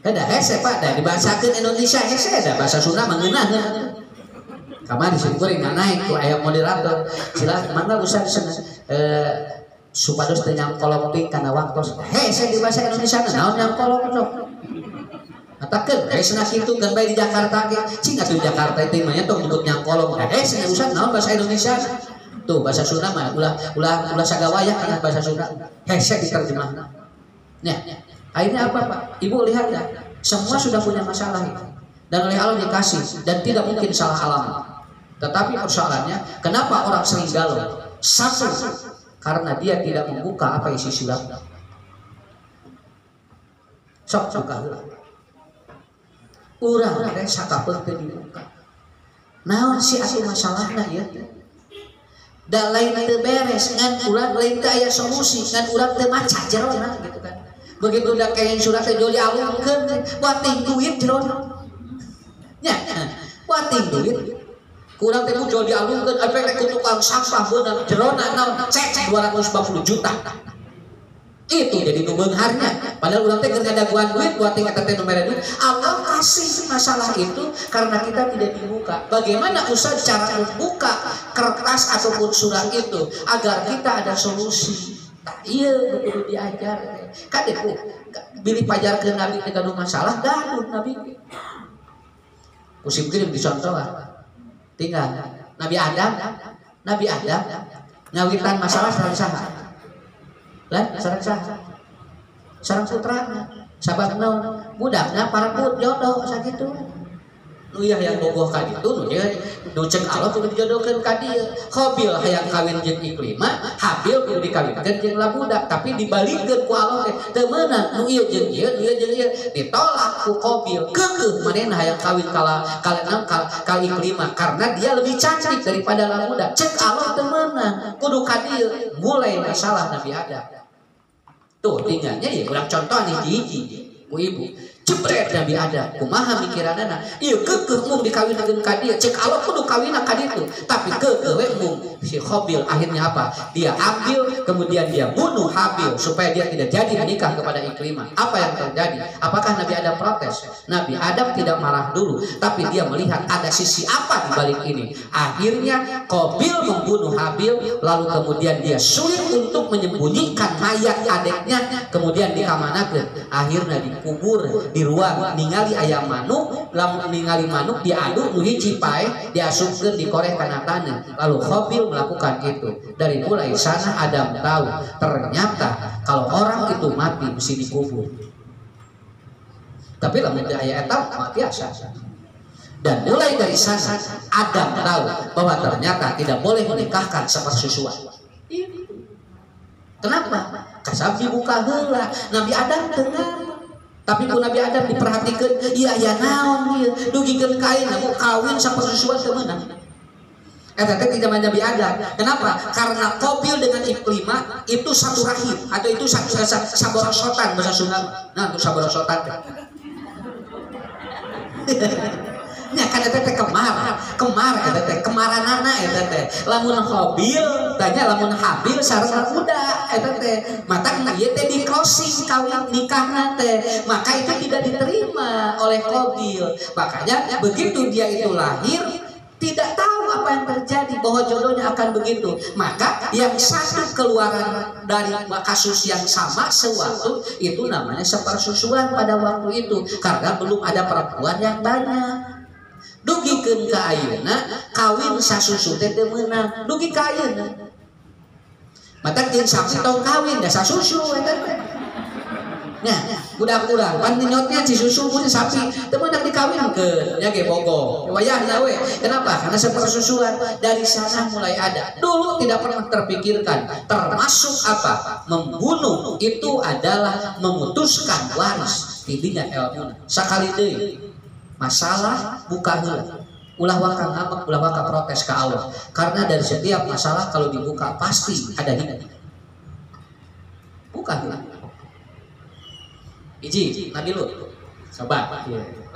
ada hese Pak, ada dibahasakan Indonesia hese, ada bahasa Sunda mengenah. Kamari disebutkan nggak naik, tuh ayam moderator, silah mangga usah disana. Supados teu nyangkolok ting kana waktos. Hese di bahasa Indonesia naon nyangkolok sok. Atakeun hese na kitu kan bae di Jakarta ge, cing atuh di Jakarta teh mah nya tong nyebut nyangkolok. Hese usah naon bahasa Indonesia. Tuh bahasa Sunda mah ulah sagawaya kana bahasa Sunda. Hese diterjemahna. Nah, akhirnya apa Pak? Ibu lihat ya, semua sudah punya masalah itu. Dan oleh Allah dikasih dan tidak mungkin salah alamat. Tetapi persoalannya, kenapa orang sering galau? Satu, karena dia tidak membuka apa isi surat. Sok buka heula. Urang teh sakapeung teu dibuka. Naon si atuh masalahna ya? Da lain teu beres ngan urang lain teh aya solusi ngan urang teu maca jerona gitu kan. Begitu udah kayak surat teh joli alungkeun wating duit jerona. Nya, wating duit. Kurang teh joli alungkeun efek ku tukang sampah beunang jerona naon cek 250 juta. Itu jadi nu beungharnya. Padahal urang teh keur ngadaguan duit wating eta teh nu mere duit. Allah kasih masalah itu karena kita tidak dibuka. Bagaimana Ustaz cara membuka kertas ataupun surat itu agar kita ada solusi. Iya betul diajar kade ku bilih pajar ke Nabi teh gaduh masalah gaduh Nabi musim kirim dicontoh tinggal Nabi Adam ngawitan masalah sareng saha lah sareng putrana sabab naon budakna parabut jodoh sakitu nu ieu hayang bogoh ka ditu nu dia nu ceuk Allah kudu dijodohkeun ka dieu. Qabil hayang kawin jeung Iklimah, Habil kudu dikawinkeun jeung labudak, tapi dibalikeun ku Allah teh teu meunang nu ieu jeung ieu, nu ieu jeung ieu. Ditolak ku Qabil. Keukeuh manehna hayang kawin ka Iklimah karena dia lebih cantik daripada labudak. Ceuk Allah teu meunang, kudu ka dieu. Mulai masalah Nabi Adam. Tuh tinggalnya ya urang contoh nih hiji ku ibu. Jebret Nabi Adam, kumaha mikiranana? Ieu keukeuh mung dikawinkeun ka dieu, cek Allah kudu kawinna ka ditu. Tapi keukeuh we mung si Qabil akhirnya apa? Dia ambil kemudian dia bunuh Habil supaya dia tidak jadi menikah kepada Iklimah. Apa yang terjadi? Apakah Nabi Adam protes? Nabi Adam tidak marah dulu, tapi dia melihat ada sisi apa di balik ini. Akhirnya Qabil membunuh Habil, lalu kemudian dia sulit untuk menyembunyikan mayat adiknya, kemudian dikamanakeun. Akhirnya dikubur di ruang ningali ayam manuk, lamun ningali manuk diaduk nu hiji pae diasupkeun dikoreh kana taneuh. Lalu Qabil melakukan itu. Dari mulai sana Adam tahu ternyata kalau orang itu mati mesti dikubur. Tapi lamun aya eta mati asa. Dan mulai dari sana Adam tahu bahwa ternyata tidak boleh menikahkan sepersusuan. Kenapa? Kasab dibuka heula. Nabi Adam dengar. Tapi ku Nabi Adam diperhatikan, iya ya naon ieu, dugikeun kain aku kawin sapersusuan teu meunang. Eta teh tidak Nabi Adam. Kenapa? Karena Qabil dengan Iklimah itu satu rahim atau itu saborosotan bahasa Sunda. Nah, itu saborosotan teh. Nya kan eta teh kemar eta teh kemaranana eta teh lamun Qabil tanya lamun Habil sareng budak eta teh mata ieu teh di closing kawin nikahna teh maka itu tidak diterima oleh Qabil. Makanya begitu dia itu lahir tidak tahu apa yang terjadi bahwa jodohnya akan begitu, maka yang satu keluaran dari kasus yang sama sewaktu itu namanya sepersusuan pada waktu itu karena belum ada perempuan yang banyak. Dugikeun ka ayeuna kawin sasusu teh teu meunang, dugi ka ayeuna. Mata teu sapi tong kawin da sasusu eta teh. Nya, budak-budak pan nyotnya ci susu mun sapi teu meunang dikawinkeun, nya ge bogo. Wayahna we. Kenapa? Karena sepersusuan dari sana mulai ada. Dulu tidak pernah terpikirkan, termasuk apa? Membunuh itu adalah memutuskan waris. Tidinya ilmu. Sakali deui masalah buka heula. Ulah waka ngambek, ulah waka protes ke Allah. Karena dari setiap masalah kalau dibuka pasti ada hina. Buka heula. Iji, Nabi Lut. Coba.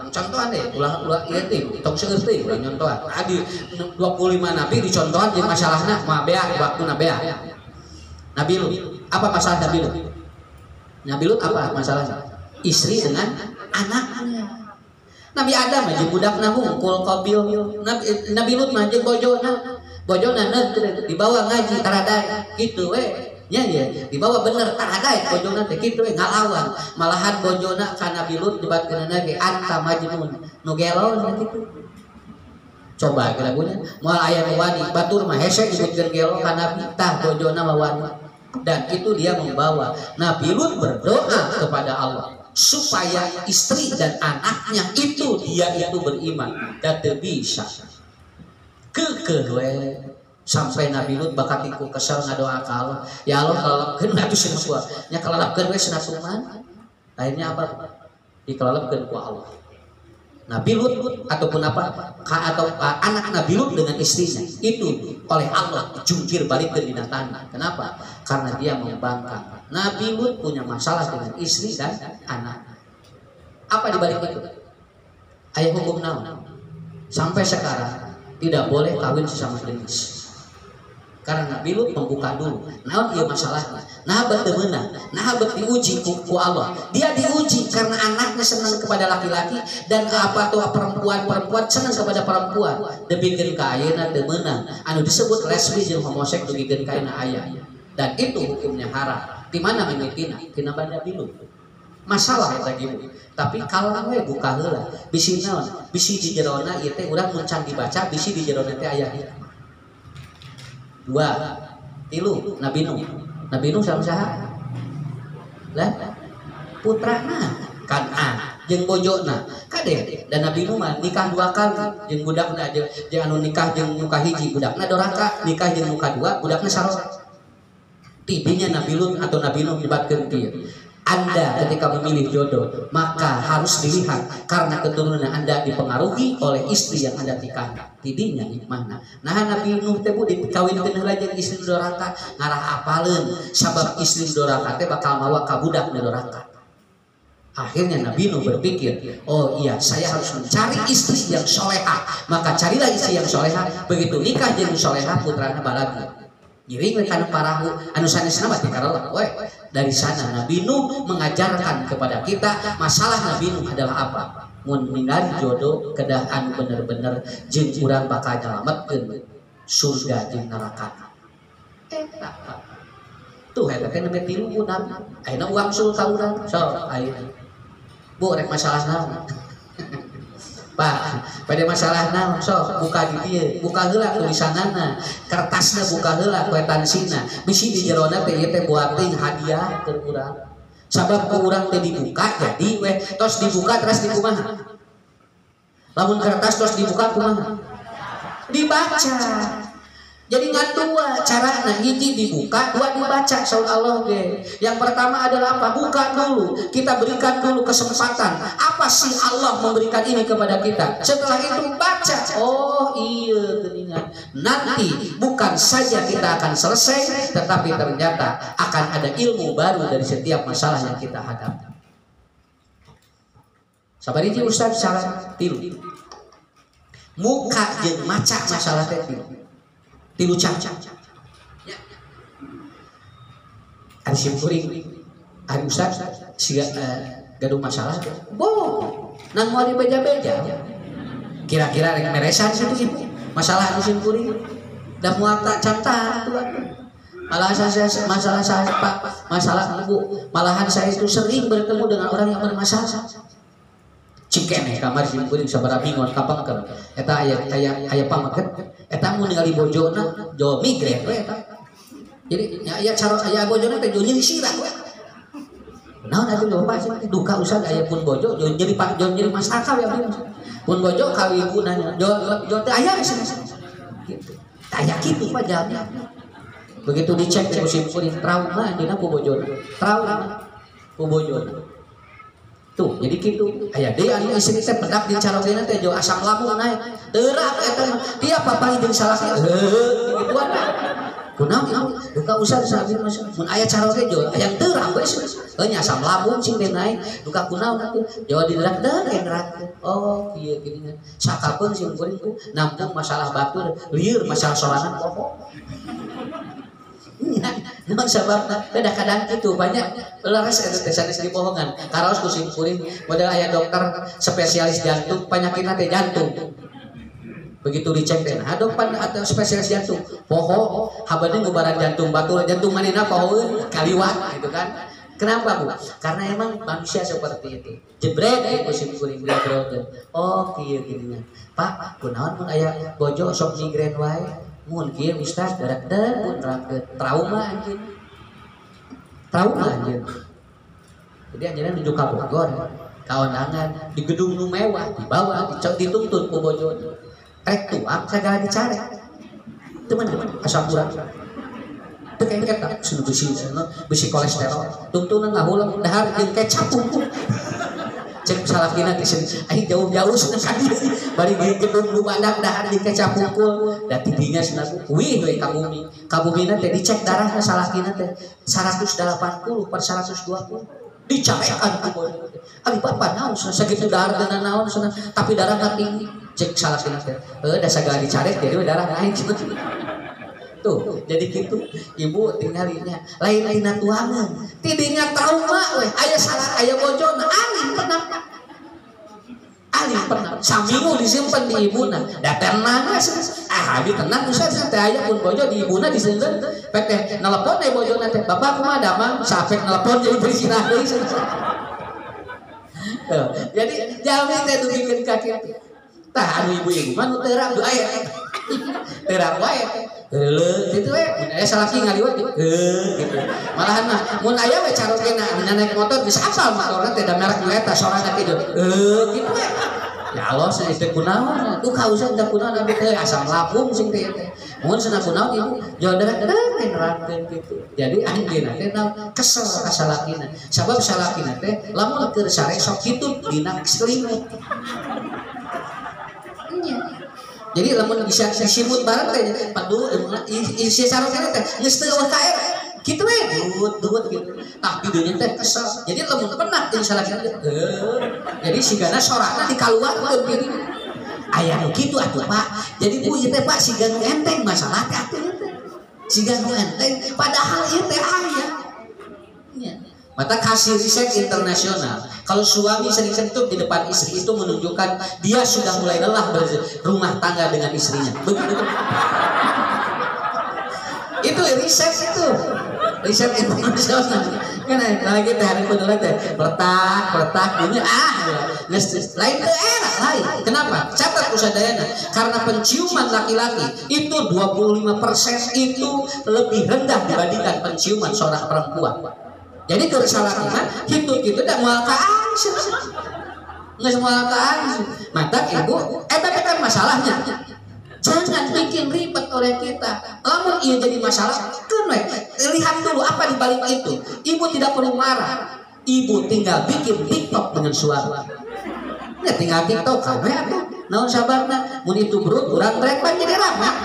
Contohan deh, ulah ieu teh, tong seueur teh ulah nyontohan. Adi 25 nabi dicontohan jeung masalahna mah bea waktuna bea. Nabi Lut. Apa masalah Nabi Lut? Nabi Lut apa masalahnya? Istri dengan anaknya. Nabi Adam aja budakna hungkul Qabil. Nabi Lut mah jeung bojona neutre dibawa ngaji taradae kitu we. Nya ye dibawa bener taradae bojona teh kitu we ngalawan. Malahan bojona ka Nabi Lut debatkeunana ge anta majnun nu gelo kitu. Coba kira punya moal aya nu wani batur mah hese disebutkeun gelo ka Nabi tah bojona mah wani. Dan itu dia membawa Nabi Lut berdoa kepada Allah supaya istri dan anaknya itu dia itu beriman dan bisa kekeh sampai Nabi Lut bakat iku kesel ngadoa ka Allah, ya Allah kalalapkeun atuh cenah gua nya kalalapkeun we cenah kumaha. Akhirnya apa? Dikalalapkeun ku Allah. Nabi Lut ataupun anak Nabi Lut dengan istrinya itu oleh Allah jungkir balik ke tanah. Kenapa? Karena dia membangkang. Nabi Lut punya masalah dengan istri dan anak. Apa dibalik itu? Ayat hukum naon? Sampai sekarang tidak boleh kawin sesama jenis. Karena Nabi Lut membuka dulu. Naon ieu masalahnya? Nah teu meunang. Nah diuji ku Allah. Dia diuji karena anaknya senang kepada laki-laki dan apa tuh perempuan senang kepada perempuan. Depikeun ka ayeuna teu meunang. Anu disebut lesbi jeung homoseks dugikeun ka ayeuna aya. Dan itu hukumnya haram. Di mana mimitina? Tina Nabi Lut. Masalah eta gitu. Tapi kalau we buka heula, bisi naon? Bisi di jerona ieu teh urang mun can dibaca bisi di jerona teh aya ieu. 2, 3 Nabi Nuh saha? Lah putrana Kan'an jeung bojona kade dan Nabi Nuh mah nikah 2 kali jeung budakna jeung anu nikah jeung muka hiji budakna doraka nikah jeung muka 2 budakna sarua. Tidinya Nabi Lut atau Nabi Nuh menyebutkeun kieu. Anda ketika memilih jodoh maka harus dilihat karena keturunan Anda dipengaruhi oleh istri yang Anda nikah. Tidinya hikmahna. Nah Nabi Nuh teh dikawinkeun heula jeung istri doraka ngarah apaleun sabab istri doraka teh bakal mawa ka budak doraka. Akhirnya Nabi Nuh berpikir, oh iya saya harus mencari istri yang solehah. Maka carilah istri yang solehah. Begitu nikah jeung solehah putrana balagi. Ngiring kana parahu anu sanesna mah dikarela we. Dari sana Nabi Nuh mengajarkan kepada kita masalah Nabi Nuh adalah apa? Mun ningali jodoh kedah anu bener-bener jeung urang bakal nyalametkeun surga jeung neraka. Eta. Tuh eta teh nembe 3 Nabi. Ayeuna uang sul ka urang. So ayeuna. Bu rek masalah naon Pak pada masalah naon sok buka di dieu buka heula tulisanana kertasna buka heula kwetansinya bisi di jerona teh ieu teh buating hadiah keur urang sabab ku urang teh dibuka jadi weh tos dibuka terus dikumaha lamun kertas tos dibuka kumaha dibaca jadi ngan dua carana hiji dibuka dua dibaca saur Allah ge yang pertama adalah apa buka dulu kita berikan dulu kesempatan apa sih Allah memberikan ini kepada kita setelah itu baca oh iya geningan nanti bukan saja kita akan selesai tetapi ternyata akan ada ilmu baru dari setiap masalah yang kita hadapi. Sabar hiji Ustaz salah tilu muka jeung maca masalah teh tilu caca ari simkuring ari Ustaz siga gaduh masalah boh nang mau dibeja-beja kira-kira rek meresan situ ibu masalah ari simkuring da moal tak canta masalah ibu malahan saya itu sering bertemu dengan orang yang bermasalah cikene kamar simkuring sabaraha bingon kapangkeun eta aya pamaket eta mun ningali bojona jo migren we eta jadi aya cara aya bojona teh jo nyeri sirah we naon atuh loba sih duka usah aya pun bojo jo nyeri masaka we pun bojo ka ibuna jo teh aya gitu aya kitu pak jamnya begitu dicek ku simkuring trauma dina ku bojona trauma ku bojona tuh jadi gitu aya deui anu istri teh pedak di carogena teh jo asam lambung naik teurak eta mah dia papai jeung salahna gituan kunaon ibu duka usah sabi mun aya caroge jo aya teurak we nya asam lambung sing teh naik duka kunaon atuh jo diderak derak oh kieu gini sakapeung sing kuring ku nampung masalah batur lieur masalah sorangan pokok Memang sebabnya kadang-kadang itu banyak laras itu sanes dibohongan karaos ku simkuring model aya dokter spesialis jantung penyakitna teh jantung begitu dicek teh hadok pan atau spesialis jantung poho habade ngubaran jantung batur jantung manehna pohoeun kaliwat gitu kan kenapa Bu karena emang manusia seperti itu jebret ku simkuring diagrogeun oh kieu gini Pak kunaon mun aya bojo sok migren wae mun kieu Ustaz dadak pun trauma anjeun. Jadi anjeunna nuju ka Bogor, ka undangan di gedung nu mewah, dibawa dituntut ku bojo. Rek tuang sagala dicare. Teu meunang asa kurang. Teu kengket tak besi kolesterol. Tuntunan ngahulang dahar jeung kecap pungkul. Cek salakina kisah aing jauh-jauh cenah ka dieu bari di gedung nu badak dahar di kecap pungkul da tidinya cenah wih we ka bumina teh dicek darahna salakina teh 180/120 dicarekan ku bodo ari bapak naon sakitu dahar dana naon cenah tapi darahna tinggi cek salakina teh da sagala dicarek jadi darah naik tuh jadi gitu ibu tinggalinya lain-lainna tuangan tidinya trauma we aya salah aya bojona alin pernah saminggu disimpen di ibuna da tenang abi tenang Ustaz teh aya pun bojo di ibuna disimpen pek teh nelepon teh bojona teh bapak kumaha damang sapek nelepon jadi berisirah deui jadi jami teh dugikeun ka kitu tah anu ibu-ibu mah nu teurak du aya teurak wae heuleuh kitu we mun aya salaki ngaliwat gitu malahan mah mun aya we carogena naik motor geus apal motorna teh da merek nu eta sorangan kitu kitu we ya Allah saya teh kunaon tuh kausan da kunaon abi teh asam lambung sing teh mun cenah kunaon ibu jauh derek-derek nerangkeun kitu jadi anjeunna teh kesel ka salakina sabab salakina teh lamun keur sare sok kitu dina selimut jadi lamun bisa disimut bareng teh padu isi sarokna teh geus teu eueuh ka air kitu we duut gitu tah bideuna teh kesel jadi lamun pernah jeung salakina teh jadi sigana sorakna dikaluarkeun kitu aya nu kitu atuh Pak jadi Bu ieu teh Pak siga nu enteng masalah teh atuh teh siga nu enteng padahal ieu teh aya nya mata kasih riset internasional kalau suami sering sentuh di depan istri itu menunjukkan dia sudah mulai lelah berumah tangga dengan istrinya begitu itu riset internasional Kan lagi teh hari bener teh pertak ini lain teu enak lain. Kenapa? Catat kusadayana. Karena penciuman laki-laki itu 25% itu lebih rendah dibandingkan penciuman seorang perempuan. Jadi kalau salah mah gitu dan moal ka angseun. Geus moal ka angseun. Mata ibu tapi kan masalahnya. Jangan bikin ribet oleh kita. Lamun ia jadi masalah, lihat dulu apa di balik itu. Ibu tidak perlu marah. Ibu tinggal bikin TikTok dengan suami. Ya tinggal TikTok kan ya tuh. Naon sabarna, mun itu berut urang rek jadi ramah.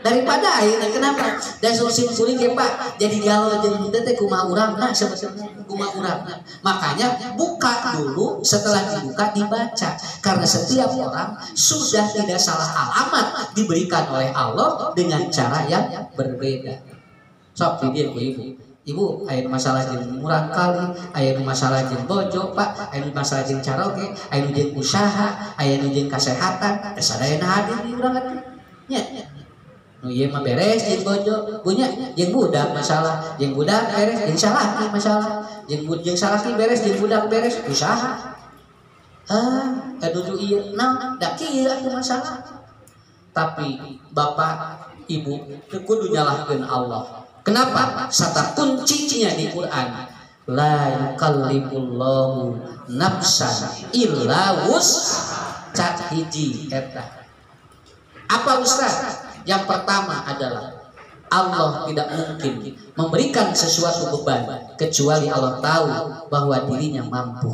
Daripada ayeuna kenapa? Dan solusi kuring ge Pak, jadi galau jeung teh kumaha urangna sebenarnya kumaha urangna. Makanya buka dulu, setelah dibuka dibaca. Karena setiap orang sudah tidak salah alamat diberikan oleh Allah dengan cara yang berbeda. Sok di dia ibu. Ibu, aya masalah jeung murang kali, aya masalah jeung bojo, Pak, aya masalah jeung karaoke, aya jeung usaha, aya jeung kesehatan, sadayana hadir di urang atuh. Nya. Nu ieu mah beres jeung bojo, punya jeung budak masalah, jeung budak beres jeung salaki masalah, jeung salaki beres jeung budak beres usaha. Aduh ieu naon da kieu atuh masalah. Tapi Bapak, Ibu teu kudu nyalahkeun Allah. Kenapa? Sata kuncinya di Quran. La yukallifullahu nafsan illa wus'aha. Cat hiji eta. Apa Ustaz? Yang pertama adalah Allah tidak mungkin memberikan sesuatu beban kecuali Allah tahu bahwa dirinya mampu.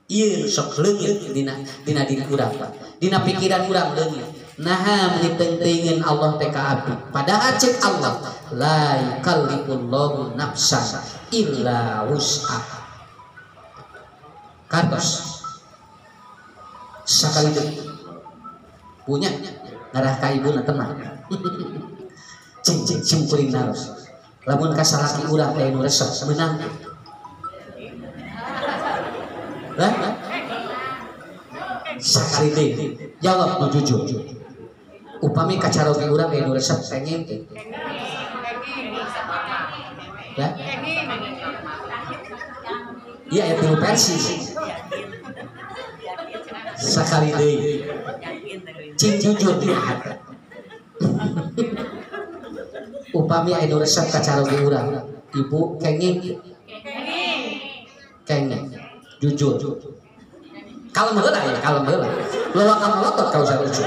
Ieu sok leungit dina diri urang, dina pikiran urang leungit. Naha menitentengeun Allah teh ka abdi. Padahal cek Allah la yukallifullahu nafsan illa wus'aha. Kantos sakali deui punya ngarah ka ibuna tenang. Cing kuring naros. Lamun ka salaki urang teh nu resep meunang. Hah? Sakali deui. Jawab nu jujur. Upami ka caroge urang teh nu resep teh ngengke. Ya? Iya ya tilu versi. Sakali deui. Cing jujur di hati. Upami aya nu resep ka caroge urang, ibu kenging. Jujur. Kalem heula ya, kalem heula. Lolokan melotot ka usah lucu.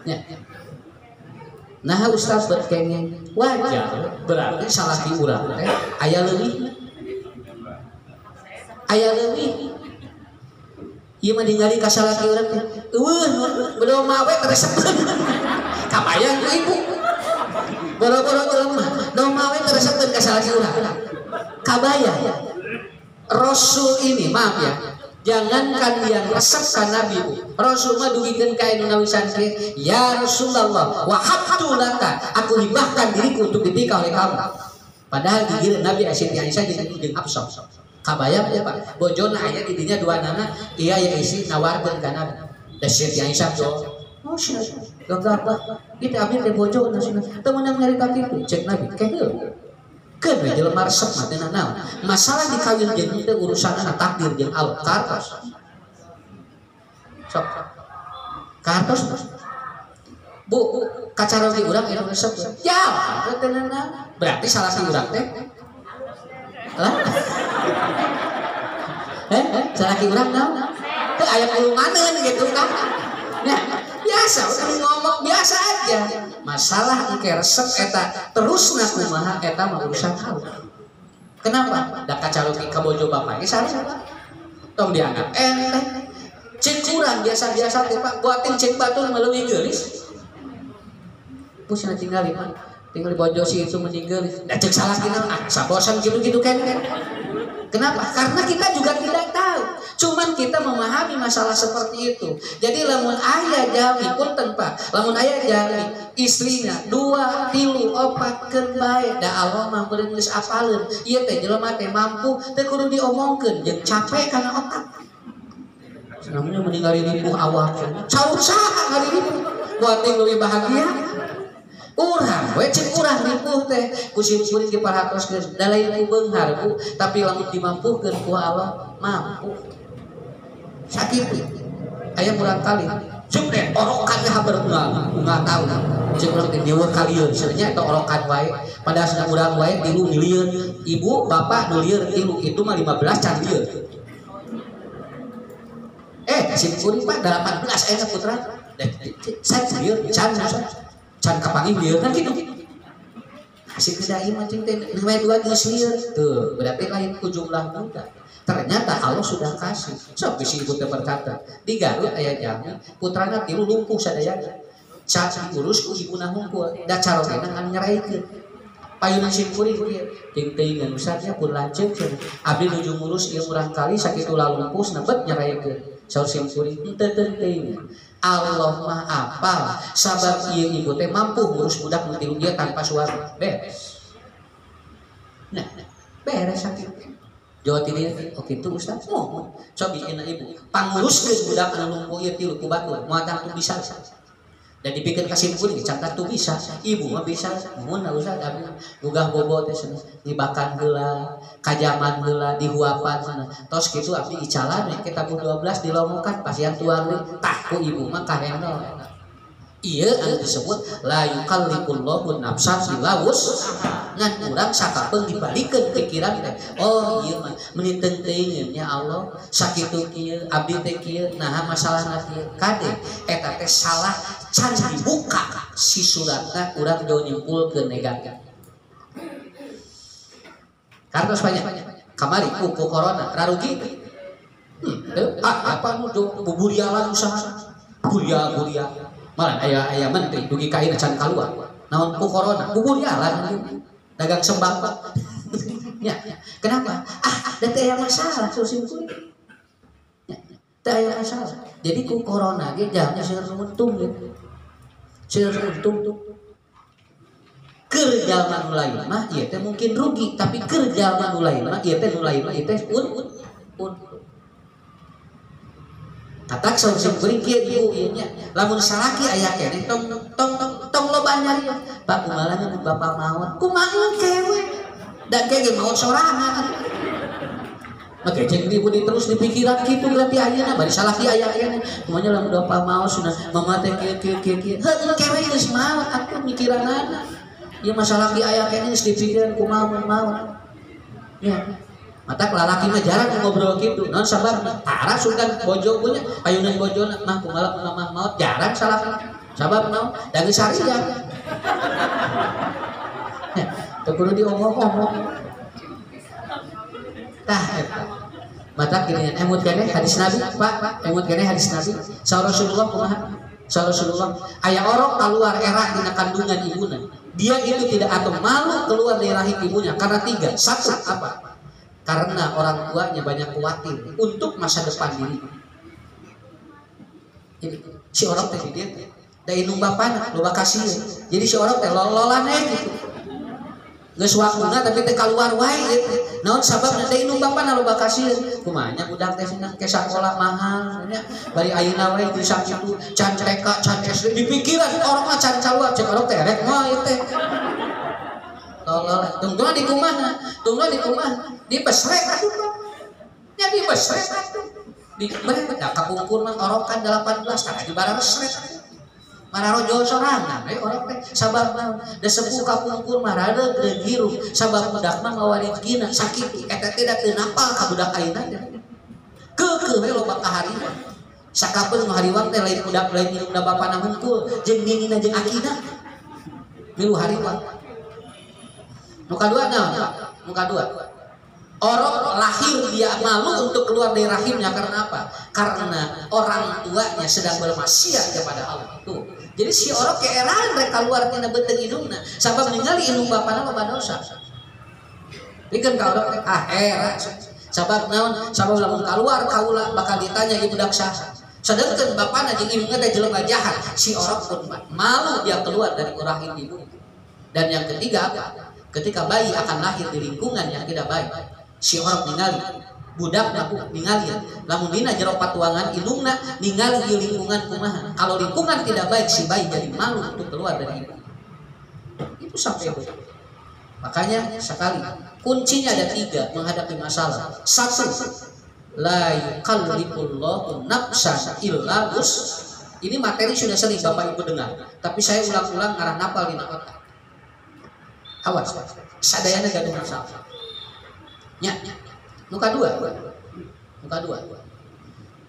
Nya. Nah Ustaz berkenging wajar, berarti salaki urang teh aya leuwih. Ieu mah ningali ka salaki urang teh. Beuh mawe teresepkeun. Kabayang ku ibu. Boro-boro jelema, do mawe teresepkeun ka salaki urang. Kabayang. Rasul ini, maaf ya. Jangankan yang resep ka Nabi, Rasul mah dugikeun ka anu nawisan kieu, ya Rasulullah, wahabtu laka, aku hibahkan diriku untuk dinikah oleh kamu. Padahal digireun Nabi Siti Aisyah jeung Hafsah. Kabayang ya Pak, bojona aya di dinya dua nana, iya ya isi nawarkeun ka Nabi. Da Siti Aisyah do, oh sia, gagah. Kita abdi teh bojona cenah. Teu meunang nyarita kitu, cek Nabi, keheu. Keun we jelema resep mah teu naon. Masalah dikawin jeung teu urusanna takdir jeung Allah. Kartos. Sok. Kartos. Bu, kacaroge urang aya resep. Ya, teu naon. Berarti salah si urang teh. Lah. Salaki urang naon? Teu aya ulunganeun gitu kan. Ya, biasa udah ngomong biasa aja. Masalah engke resep eta terusna kumaha eta mah urusan Allah. Kenapa? Da kacaroge ka bojo bapak ge salah. Tong dianggap enteng. Cek urang biasa-biasa teh Pak, buatin cek batur leuwih geulis. Pusna tinggali Pak. Tinggal bojo si itu meninggal. Da cek salaki naon? Sabosan gitu-gitu kan. Kenapa? Karena kita juga tidak tahu. Cuman kita memahami masalah seperti itu. Jadi lamun aya jami punten Pak, lamun aya jami istrinya 2, 3, 4 keun bae da Allah mah beureun geus apaleun. Ieu teh jelema teh mampu teu kudu diomongkeun jeung capek kana otak. Namanya meninggali ribuh awak. Caur saha ngari ribuh. Buat yang lebih bahagia. urang we cek urang ripuh teh ku simkuring diparatoskeun da lain ku beunghar Bu tapi lamun dimampukeun ku Allah mampu sakit aya urang kali cek teh orokan teh haber enggak tahu cek urang teh dieu kalieur sebenarnya eta orokan wae padahal urang wae 3 miliar ibu bapak miliar 3 itu mah 15 can lieur simkuring Pak 18 aya putra saya lieur can kapanggih lieur kan gitu hasil kedai mancing teh 2 geus lieur tuh berarti lain ku jumlah budak ternyata Allah sudah kasih sok bisi ibu teh berkata di Garut aya jamu putrana 3 lumpuh sadayana can diurus ku ibuna hungkul da carona kan nyeraikeun payuna simkuring kieu ting-tingan usahanya pun lanceuk abdi nuju ngurus ieu urang kali sakitu lumpuh nebet nyeraikeun saur simkuring henteu teuing Allah mah apal sabab ieu ibu teh mampu ngurus budak nu 3 dia tanpa suami beres nah beres sakit Jawa Timur oke itu Ustaz oh cobi enak ibu panguruskeun budak anu lumpuh ieu 3 ku batur moal tuh bisa dan dipikir kasih pun dicatat tuh bisa ibu mah bisa mun Ustaz abi gugah bobo teh dibakan heula kajaman heula dihuapan sana tos kitu abdi icalan kita 12 dilomokan pasien tuang tah ku ibu mah kahendol ieu anu disebut la yukallifullahu nafsan illa wus'aha ngan urang sakapeung dibalikeun pikiran teh oh ieu mah meuni teuing nya Allah sakitu kieu abdi teh kieu naha masalahna kieu kade eta teh salah can dibuka si suratna urang do nyimpulkeun negatif kartos banyak kamari ku corona rarugi apa nu buburialan usaha buria malah aya menteri dugi ka ieu can kaluar naon ku corona buburialan dagang sembako ya kenapa da teh aya masalah susimkuring teh aya masalah jadi ku corona ge jangan seueur untung ya seueur untung keur jalma nu lain mah ieu teh mungkin rugi tapi keur jalma nu lain mah ieu teh nu lain mah ieu teh un katak simkuring kieu ibu ieu nya lamun salaki aya keneh tong loba nyari Pak kumaha nu bapak maot kumaha kewe dan kege maot sorangan maka cek ibu terus dipikiran kitu berarti ayeuna bari salaki aya keneh kumaha lamun bapak maot sunah mama teh kieu heuh kewe geus maot atuh mikiranana ieu masalah ki aya keneh geus dipikiran kumaha maot ya mata lalaki mah jarang ngobrol gitu non sabab tara sultan bojo punya payunan bojona mah kumaha mah maot jarang salah sabab naon da geus sariang teu kudu diomong-omong tah eta mata kirian emut keneh hadis Nabi Pak emut keneh hadis Nabi saur Rasulullah kumaha saur Rasulullah aya orok keluar era dina kandungan ibuna dia itu tidak atau malu keluar dari rahim ibunya karena 3 satu apa karena orang tuanya banyak khawatir untuk masa depan diri. Jadi si orang teh dia da indung bapana loba kasih. Jadi si orang teh lololan gitu. Geus waktuna tapi teh kaluar wae gitu. Naon sababna da indung bapana loba kasih. Kumaha nya budak teh cenah ke sakola mahal nya. Bari ayeuna wae di sakitu can TK can SD dipikiran orang mah can kaluar cek orang teh rek mah ieu teh. Tunggu di kumaha di pesrek atuh nya di pesrek atuh di bener da kapungkur mah orokan 18 karena di barang pesrek mararojo sorangan orang teh sabab naon da sepuh kapungkur mah rada giru sabab budak mah ngawari gina sakit eta teh da teu napal ka budak ayeuna teh keukeuh we loba kahariwang sakapeung nu hariwang teh lain budak lain da bapana hungkul jeung ninina jeung akina milu hariwang muka dua orang lahir dia malu untuk keluar dari rahimnya karena apa? Karena orang tuanya sedang bermaksiat kepada Allah tuh. Jadi si orang keeran rek keluar tina beuteung indungna sabab ningali indung bapana loba dosa. Pikeun ka urang era sabab naon? Sabab lamun keluar kaula bakal ditanya ieu budak saha. Sedangkan bapana jeung ibunya teh jelema jahat, si orang pun malu dia keluar dari rahim ibu. Dan yang ketiga apa? Ketika bayi akan lahir di lingkungan yang tidak baik, si orang ningali budak ningali lamun dina jero patuangan indungna ningali di lingkungan kumaha. Kalau lingkungan tidak baik si bayi jadi malu untuk keluar dari ibu. sampai itu. Makanya sekali kuncinya ada 3 menghadapi masalah. 1, la yukallifullahu nafsan illa wus. Ini materi sudah sering Bapak Ibu dengar, tapi saya ulang-ulang ngarah napal di otak. Awas, sadayana gaduh masalah. Nya, muka 2.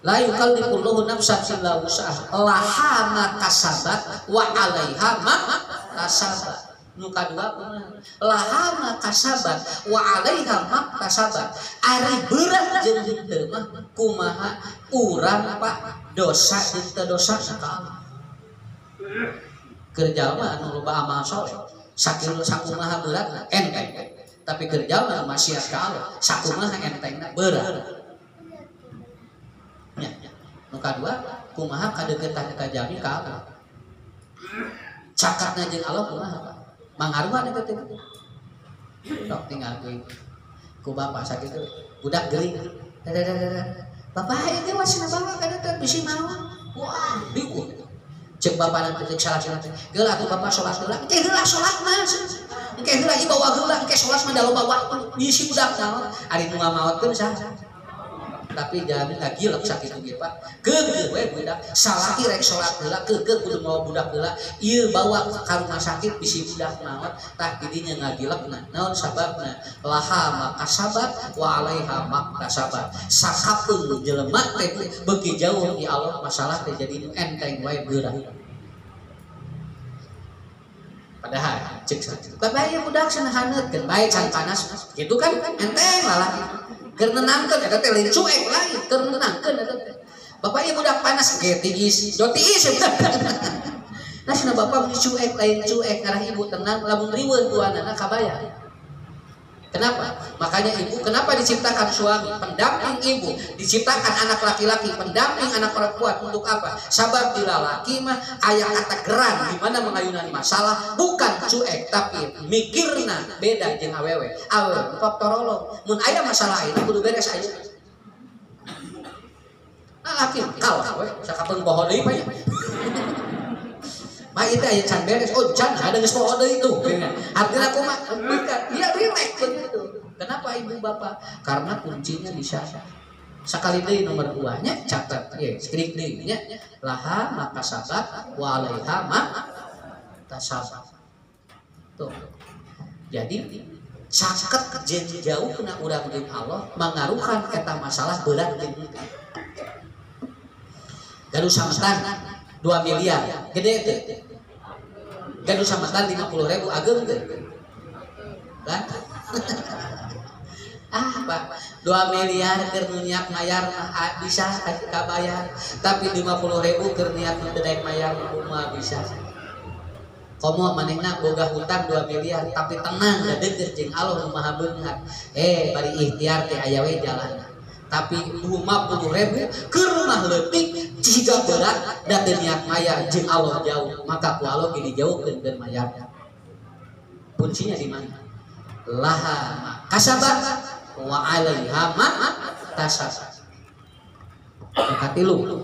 La yukallifullahu nafsan illa wus'aha laha ma kasabat wa 'alaiha ma kasabat. Muka 2 laha ma kasabat wa 'alaiha ma kasabat. Ari berat jeung henteu mah kumaha urang Pak dosa jeung teu dosa sakala. Keur jalma anu loba amal saleh sakieu sakumaha beratna enteng, tapi keur jalma maksiat ka Allah sakumaha entengna berat. Muka 2 kumaha kadeukeutan ka jami ka Allah. Cakatna jeung Allah kumaha Pak? Mangaruhan eta teh. Sok tinggal ku bapak sakitu budak geuling. Bapak ieu teh wasina bawa ka teh bisi naon? Wah, bingung. Cek bapak nanti cek salat teh. Geul atuh bapak salat heula. Engke heula salat mah. Engke heula ieu bawa heula, engke salat mah da loba waktu. Bisi budak naon? Ari nu ngamaotkeun saha? Tapi jamin lagi lek sakitu ge Pak. Keukeuh we budak salaki rek salat heula keukeuh kudu mawa budak heula. Ieu bawa ka rumah sakit bisi budak naon tah didinya ngagilekna. Naon sababna? Laha makasabat wa 'alaiha makasabat. Sakapeung jelema teh beuki jauh di Allah masalah teh jadi enteng wae beurah. Padahal cek sakitu. Bapak ieu budak cenah haneutkeun bae can panas. Gitu kan enteng lalaki. Keur nenangkeun eta teh lain cuek lain, keur nenangkeun eta teh. Bapak ieu budak panas ge tigis, do tiis budak. Nah cenah bapak mun cuek lain cuek, ngarah ibu tenang, lamun riweun tuanana kabaya. Kenapa? Makanya ibu kenapa diciptakan suami, pendamping ibu, diciptakan anak laki-laki, pendamping anak perempuan untuk apa? Sabab bila laki mah aya kata geran di mana mengayunan masalah, bukan cuek tapi mikirna beda jeung awewe. Awewe pop torolong, mun aya masalah itu kudu beres aja. Nah laki kalah we, sakapeung poho deui pa nya. Mah itu aya can beres, oh can ada geus poho deui tuh. Artinya kumaha? Dia rileks begitu. Kenapa ibu bapak? Karena kuncinya di sana. Sekali deui nomor 2 nya catat ye, skrik deui nya. Laha makasabat wa 'alaiha ma tasabat. Tuh. Jadi caket jauh kena urang jeung Allah mangaruhan eta masalah berat jeung henteu. Gaduh samatan 2 miliar gede teh. Gaduh samatan 50.000 ageng teh. Kan? Pak 2 miliar keur niat mayar bisa kabayar, tapi 50.000 keur niat teu mayar mah bisa. Komo manehna boga hutang 2 miliar tapi tenang da deukeut jeung Allah nu Maha Beunghar. Bari ikhtiar teh aya we jalanna. Tapi 50.000 keur mah leutik jiga berat da teu niat mayar jeung Allah jauh, maka ku Allah ge dijauhkeun keur mayarna. Kuncinya di mana? Laha kasabat wa 'alaiha ma tasabat. Muka tilu.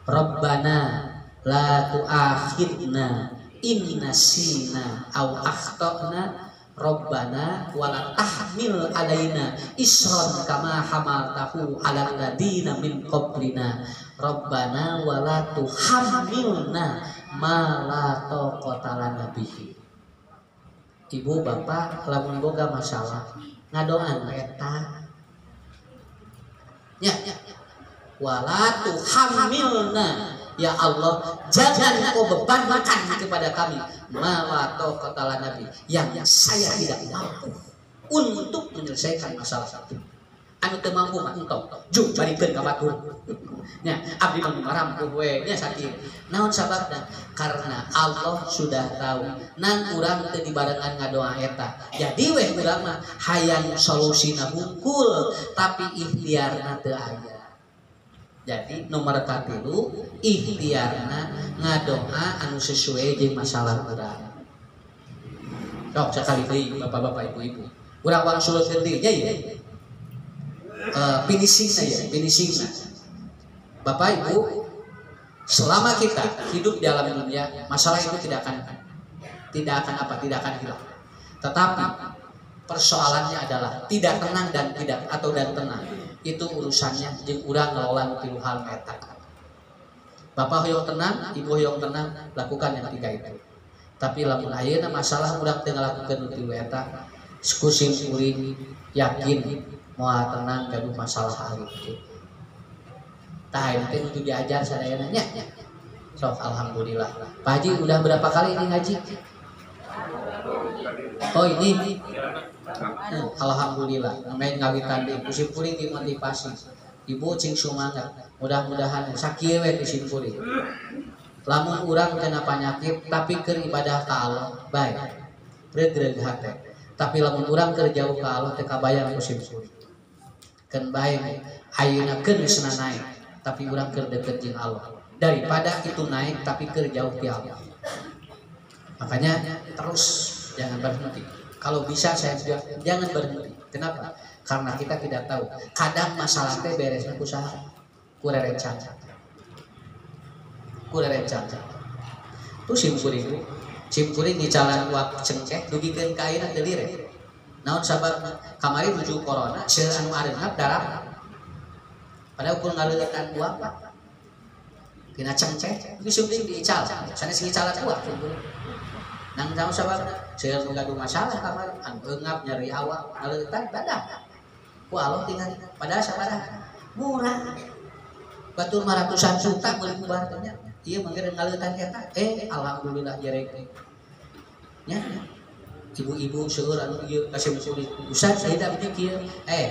Rabbana la tu'akhidna in nasina aw akhtana. Rabbana wala tahmil alaina isran kama hamaltahu alal ladina min qablina. Rabbana wala tuhammilna ma la taqata lana bihi. Ibu bapak lamun boga masalah ngadoan eta nya wala tuhammilna, ya Allah jangan kau bebankan kepada kami ma taqata lana bihi, yang saya tidak mampu untuk menyelesaikan masalah itu. Anu teu mampu mah engkau jung barikeun ka batur nya abdi mah marampuh we nya sakieu. Naon sababna? Karena Allah sudah tahu nan urang teu dibarengan ngadoa eta. Jadi weh urang mah hayang solusina hungkul tapi ikhtiarna teu aya. Jadi nomor 3 ikhtiarna ngadoa anu sesuai jeung masalah urang. Sok sakali deui bapak-bapak ibu-ibu. Urang wangsulkeun deui nya ieu. Finishing. Bapak Ibu, selama kita hidup di alam dunia, masalah itu tidak akan tidak akan apa, tidak akan hilang. Tetapi persoalannya adalah tidak tenang dan tidak atau dan tenang itu urusannya jeung urang ngelola tilu hal eta. Bapak hoyong tenang, ibu hoyong tenang, lakukan yang tiga itu. Tapi lamun ayeuna masalah urang teu ngalakukeun tilu eta, kusim kuring yakin moal tenang gaduh masalah hari itu. Tah teh nuju diajar sadayana nya. Sok alhamdulillah. Pak Haji udah berapa kali ini ngaji? Oh ini. Alhamdulillah. Main ngawitan di kusim kuring dimotivasi. Ibu cing semangat. Mudah-mudahan sakieu we kusim kuring. Lamun urang kena penyakit tapi keur ibadah ka Allah bae. Regreg hate. Tapi lamun urang keur jauh ka Allah teu kabayang kusim kuring. Keun bae ayeuna keun geus naik tapi urang keur deukeut jeung Allah. Daripada itu naik tapi keur jauh ti Allah. Makanya terus jangan berhenti. Kalau bisa saya bilang jangan berhenti. Kenapa? Karena kita tidak tahu. Kadang masalah teh beresna ku saha? Ku rerencan. Ku rerencan. Tu simkuring di jalan wak cengkeh dugikeun ka ayeuna teu lire. Naon sababna? Kamari nuju corona seueur anu areunap darah. Padahal ukur ngaleueutan ku apa? Tina cengceh, itu sumring diical, sana sing ical kuat. Nang tahu sababna, seueur nu gaduh masalah kamari, anu eungap nyeri awak, ngaleueutan badah. Ku Allah tinggal padahal sabaraha? Murah. Batur 500-an juta meuli bubar teh nya. Ieu mangge ngaleueutan eta. Alhamdulillah jerek. Nya. Ibu-ibu seueur anu ieu kasih murid. Ustaz saya da bieu kieu.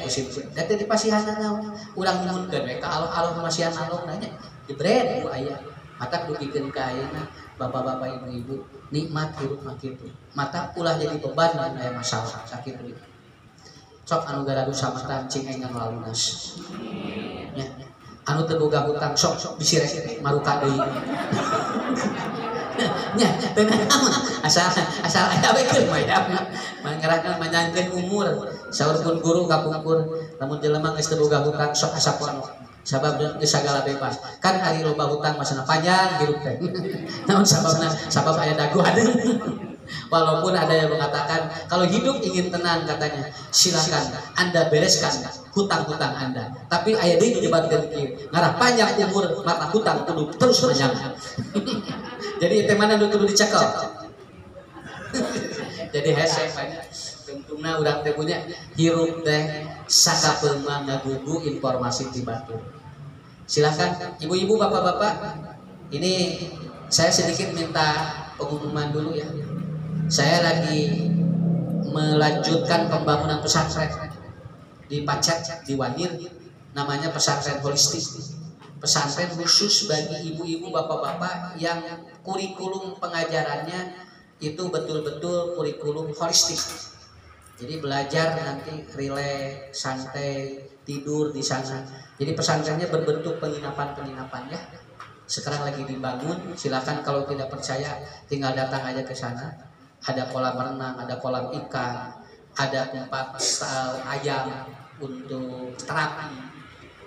Kusim. Da teh dipasihanna naon? Urang nyuhunkeun we ka Allah masihan Allah nanya. Jebret bu ayah mata dugikeun ka ayeuna bapak-bapak ibu-ibu nikmat hirup mah kitu mata ulah jadi beban lamun aya masalah sakitu sok anu garadu samatan cing engan lalunas nya anu teu boga hutang sok bisi rek maruka deui nya teu naon asal aya we keur maya mangarahkeun manyankeun umur saurkeun guru kapungkur lamun jelema geus teu boga hutang sok asa pono sabab geus sagala bebas kan ari loba hutang masana panjang hirup teh naon sababna sabab aya daguan walaupun ada yang mengatakan kalau hidup ingin tenang katanya silakan Anda bereskan hutang-hutang Anda tapi aya deui nyebatkeun kieu ngarah panjang umur maka hutang kudu terus panjang jadi teh mana kudu dicekel jadi hese banyak tentungna urang teh punya hirup teh sakapeung mah ngagugu informasi ti batur. Silakan ibu-ibu bapak-bapak, ini saya sedikit minta pengumuman dulu ya. Saya lagi melanjutkan pembangunan pesantren di Pacet di Wanir, namanya pesantren holistik. Pesantren khusus bagi ibu-ibu bapak-bapak yang kurikulum pengajarannya itu betul-betul kurikulum holistik. Jadi belajar nanti rileks, santai, tidur di sana. Jadi pesantrennya berbentuk penginapan ya. Sekarang lagi dibangun. Silakan kalau tidak percaya tinggal datang aja ke sana. Ada kolam renang, ada kolam ikan, ada tempat stal ayam untuk terapi.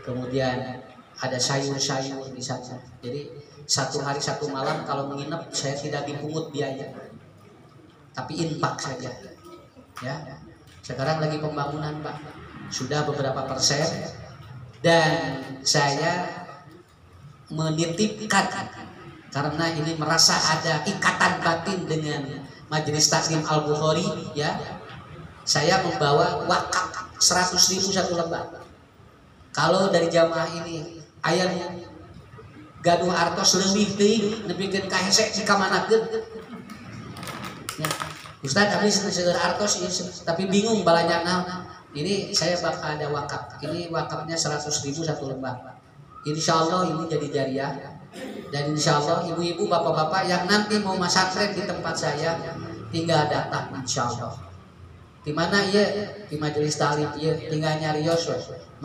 Kemudian ada sayur-sayur di sana. Jadi satu hari satu malam kalau menginap saya tidak dipungut biaya, tapi infak saja. Ya. Sekarang lagi pembangunan Pak. Sudah beberapa persen. Dan saya menitipkan karena ini merasa ada ikatan batin dengan Majelis Taklim Al-Bukhari ya. Saya membawa wakaf 100.000 satu lembar. Kalau dari jamaah ini aya gaduh artos leuwih teuing nepikeun ka hese dikamanakeun. Ya. Ustaz abdi seueur artos tapi bingung balanya naon. Ini saya bakal ada wakaf. Ini wakafnya 100.000 satu lembar. Insya Allah ini jadi jariah. Dan insya Allah ibu-ibu bapak-bapak yang nanti mau masantren di tempat saya tinggal datang insya Allah. Di mana ya di majelis taklim ya tinggal nyarios.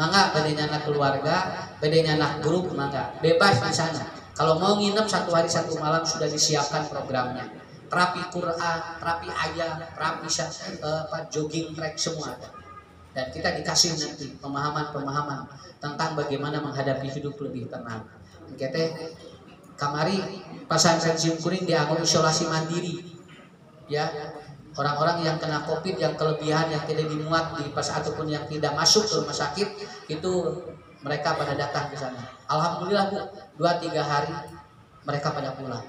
Mangga bedanya anak keluarga, bedanya anak grup mangga bebas di sana. Kalau mau nginep satu hari satu malam sudah disiapkan programnya. Terapi Quran, terapi ayat, terapi jogging track semua ada. Dan kita dikasih nanti pemahaman-pemahaman tentang bagaimana menghadapi hidup lebih tenang. Kita kamari pesantren simkuring dianggap isolasi mandiri. ya orang-orang yang kena COVID, yang kelebihan, yang tidak dimuat di pas ataupun yang tidak masuk ke rumah sakit itu mereka pada datang ke sana. Alhamdulillah Bu, 2-3 hari mereka pada pulang.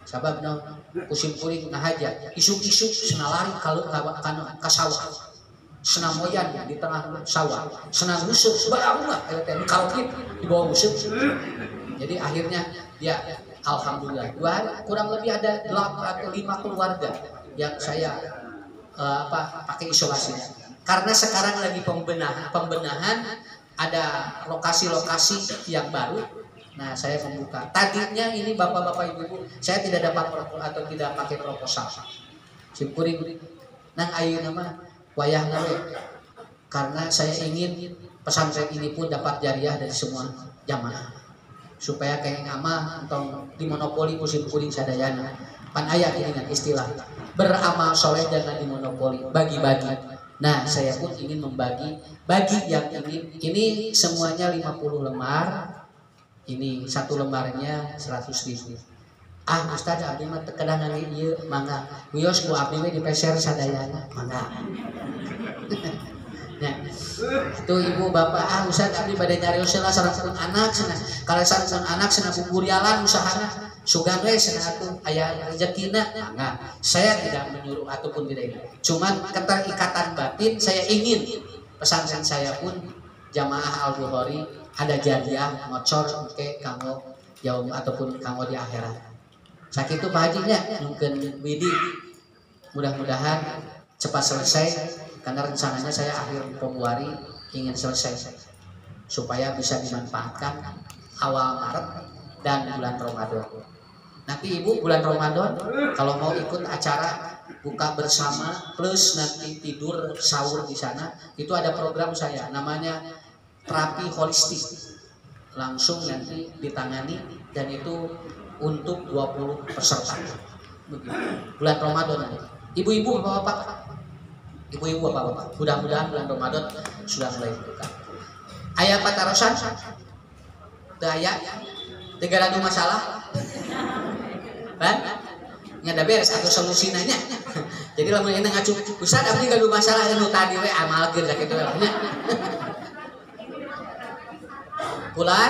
Sabab no kusim kuring nah aja isuk-isuk sena lari kalau ka sawah. Sena moyan di tengah sawah. Sena rusuk barangna eta kalkit di bawah rusuk. Jadi akhirnya dia alhamdulillah 2 hari kurang lebih ada 8 atau 5 keluarga yang saya pakai isolasi. Karena sekarang lagi pembenahan ada lokasi-lokasi yang baru. Nah, saya membuka. Tadinya ini bapak-bapak ibu-ibu, saya tidak dapat atau tidak pakai proposal. Simkuring nang ayeuna mah wayahna we. Karena saya ingin pesantren ini pun dapat jariah dari semua jamaah. Supaya kayak ama atau dimonopoli musim kuring sadayana. Pan aya ini kan istilah beramal soleh jangan dimonopoli, bagi-bagi. Nah, saya pun ingin membagi bagi yang ini semuanya 50 lembar. Ini 1 lembarnya 100.000. Ah Ustaz abdi mah teu kedah ngangge ieu mangga. Wios ku abdi we dipeser sadayana mangga. Nah, itu ibu bapak Ustaz abdi bade nyarios heula sareng anak cenah. Kalau sareng anak cenah buburialan usahana. Sugan we cenah atuh aya rezekina mangga. Saya tidak menyuruh ataupun tidak. Cuman keterikatan batin saya ingin pesantren saya pun jamaah Al-Bukhari ada jariah ngocor ke kamu jauh ataupun kamu di akhirat. Sakitu Pak Hajinya mungkin widi mudah-mudahan cepat selesai karena rencananya saya akhir Februari ingin selesai supaya bisa dimanfaatkan awal Maret dan bulan Ramadan. Nanti ibu bulan Ramadan kalau mau ikut acara buka bersama plus nanti tidur sahur di sana itu ada program saya namanya terapi holistik langsung nanti ditangani dan itu untuk 20 peserta. Begitu. Bulan Ramadan nanti. Ibu-ibu bapak-bapak. Ibu-ibu bapak-bapak. Mudah-mudahan bulan Ramadan sudah mulai buka. Aya patarosan? Teu aya. Teu gaduh masalah. Kan? Nya da beres atuh solusina nya. Jadi lamun ini ngacu, Ustaz abdi gaduh masalah anu tadi we amalkeun sakitu we. Bulan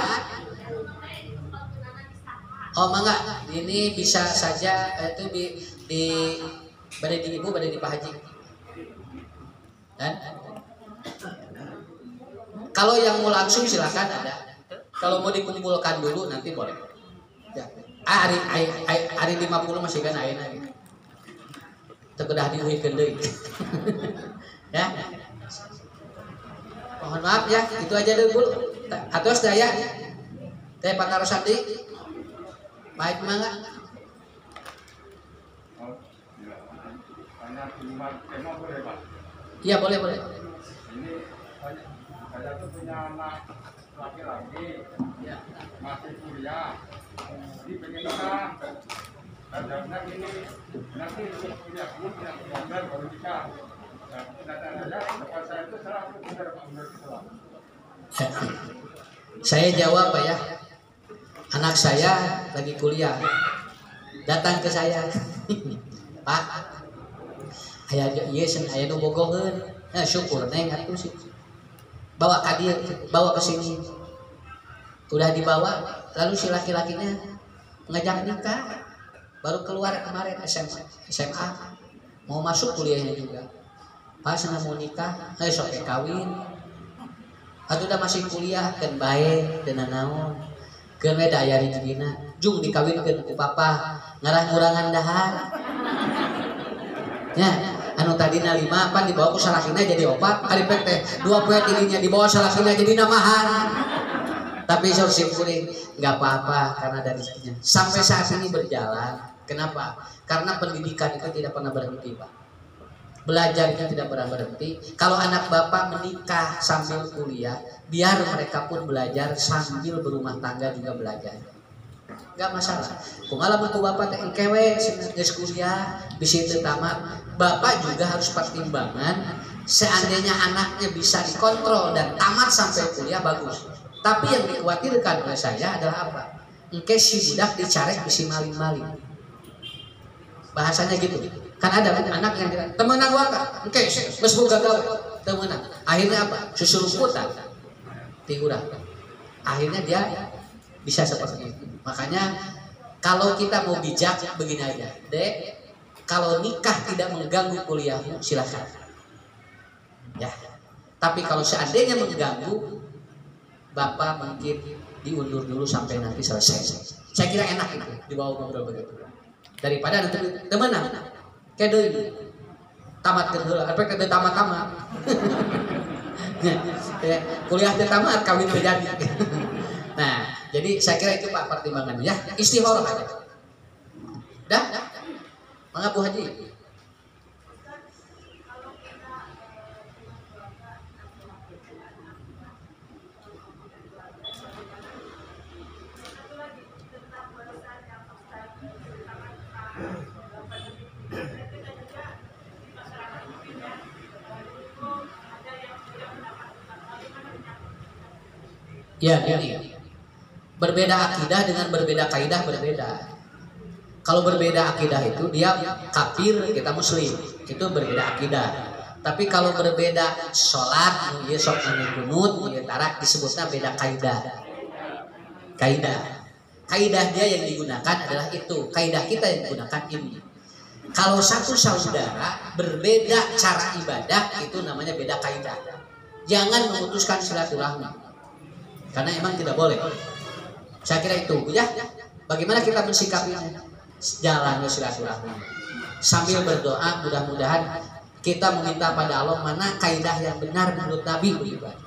oh mangga ini bisa saja itu di badai di ibu badai di Pak Haji kan kalau yang mau langsung silakan ada kalau mau dikumpulkan dulu nanti boleh ya hari 50 masih kan ayeuna gitu tegedah diuhikeun deui ya mohon maaf ya itu aja dulu atau sedaya teh patarosan deui baik mangga iya boleh ini saya tuh punya anak laki-laki ya masih kuliah di pengen nikah dan ini nanti kuliah pun yang benar baru nikah saya itu salah benar Islam. Saya jawab Pak ya. Anak saya lagi kuliah. Datang ke saya. Pak. Aya ieu aya nu bogoheun. Syukur neng atuh sih. Bawa ka dieu, bawa ke sini. Udah dibawa, lalu si laki-lakinya ngajak nikah. Baru keluar kemarin SMA. Mau masuk kuliahnya juga. Pak sana mau nikah, sok kawin. Atuh udah masih kuliah kan bae dan naon keun we daya rezekina jung dikawinkeun ku papa ngarah ngurangan dahar nya anu tadina 5 pan dibawa ku salakina jadi 4 ari pek teh 2 poe tilinya dibawa salakina jadi namahan tapi sok simkuring enggak apa-apa karena dari rezekinya sampai saat ini berjalan. Kenapa? Karena pendidikan itu tidak pernah berhenti Pak. Belajar itu tidak pernah berhenti. Kalau anak bapak menikah sambil kuliah, biar mereka pun belajar sambil berumah tangga juga belajar. Gak masalah. Kungala buku bapak teh engkewe geus kuliah bisa itu tamat. Bapak juga harus pertimbangan seandainya anaknya bisa dikontrol dan tamat sampai kuliah bagus. Tapi yang dikhawatirkan oleh saya adalah apa? Engke si budak dicarek bisi maling-maling. bahasanya gitu. Kan ada anak yang temenan waka, oke, geus boga gawe, temenan. Akhirnya apa? Susurumputan ti urang. Akhirnya dia bisa seperti itu. Makanya kalau kita mau bijak begini aja, Dek, kalau nikah tidak mengganggu kuliahmu silakan. Ya. Tapi kalau seandainya mengganggu, Bapak mungkin diundur dulu sampai nanti selesai. Saya kira enak itu dibawa ngobrol begitu. Daripada nanti temenan. Kayak deui. Tamat heula, apa kada tamat-tamat. Ya, kuliah teh tamat kawin teh jadi. Nah, jadi saya kira itu Pak pertimbangannya ya. Istikharah aja. Dah? Mangga Bu Haji. Ya, ini berbeda akidah dengan berbeda kaidah berbeda. Kalau berbeda akidah itu dia kafir, kita muslim, itu berbeda akidah. Tapi kalau berbeda sholat, dia sok kunut, dia tarak disebutnya beda kaidah. Kaidah dia yang digunakan adalah itu, kaidah kita yang digunakan ini. Kalau satu saudara berbeda cara ibadah, itu namanya beda kaidah. Jangan memutuskan silaturahmi. Karena emang tidak boleh. Saya kira itu ya. Bagaimana kita mensikapinya? Jalan silaturahmi. Sambil berdoa, mudah-mudahan kita meminta pada Allah mana kaidah yang benar menurut Nabi beribadah.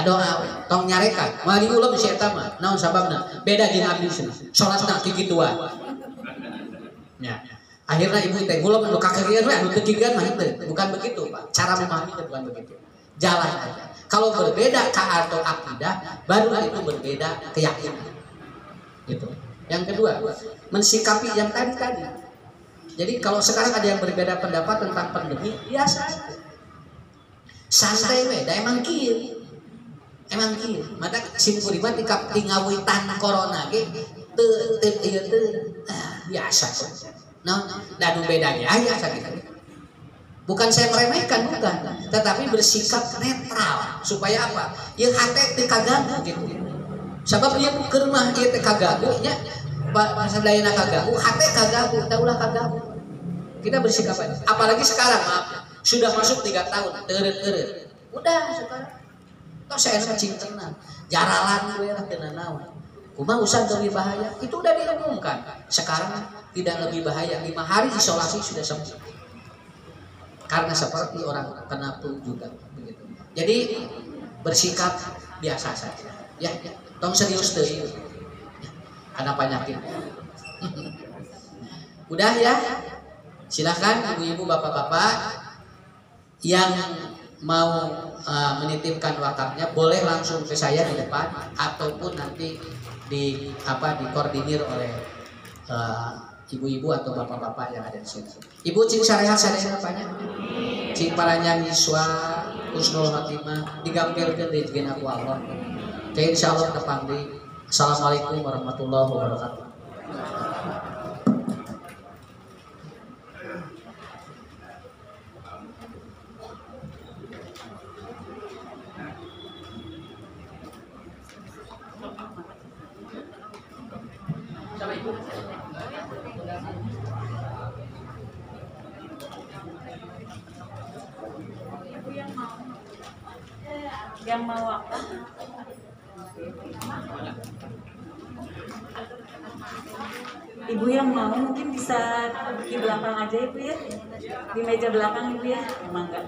Doa tong nyarekan. Mari ulah bisa eta mah. Naon sababna? Beda jeung abdi cenah. Salatna kikituan. Ya. Akhirnya ibu teh ulah nu kakegian we anu teu kigian mah teu. Bukan begitu, Pak. Cara memahami itu bukan begitu. Jalan aja. Kalau berbeda ka atau akidah, baru itu berbeda keyakinan. Gitu. Yang kedua, mensikapi yang tadi. Jadi kalau sekarang ada yang berbeda pendapat tentang pandemi, biasa aja. Santai we, da emang kieu. Emang kieu. Mata simpul mah tingawitan corona ge teu biasa. Nah, dan bedanya aya sakitu. Bukan saya meremehkan, bukan, tetapi bersikap netral supaya apa? Yang hati teu kaganggu gitu. Sabab ieu keur mah ieu teh kaganggu nya, sadayana kaganggu, hati kaganggu, teh ulah kaganggu. Kita bersikap aja. Apalagi sekarang, maaf, sudah masuk 3 tahun, eureut. Udah sekarang. Tos saya cing tenang. Jaralan we lah teu naon. Kumaha usah lebih bahaya? Itu udah diumumkan. Sekarang tidak lebih bahaya. 5 hari isolasi sudah sembuh. Karena seperti orang kena flu juga begitu. Jadi bersikap biasa saja. Ya, tong serius deh. Ya, karena penyakit. Udah ya. Silahkan ibu-ibu, bapak-bapak yang mau menitipkan wakafnya boleh langsung ke saya di depan ataupun nanti dikoordinir oleh ibu-ibu atau bapak-bapak yang ada di sini. Ibu cing sarehat sadaya apanya? Cing paranya miswa husnul khatimah digampilkeun di jeung aku Allah. Oke, insyaallah tepangdi. Assalamualaikum warahmatullahi wabarakatuh. Yang mau wakaf ibu yang mau mungkin bisa di belakang aja ibu ya, di meja belakang ibu ya, emang enggak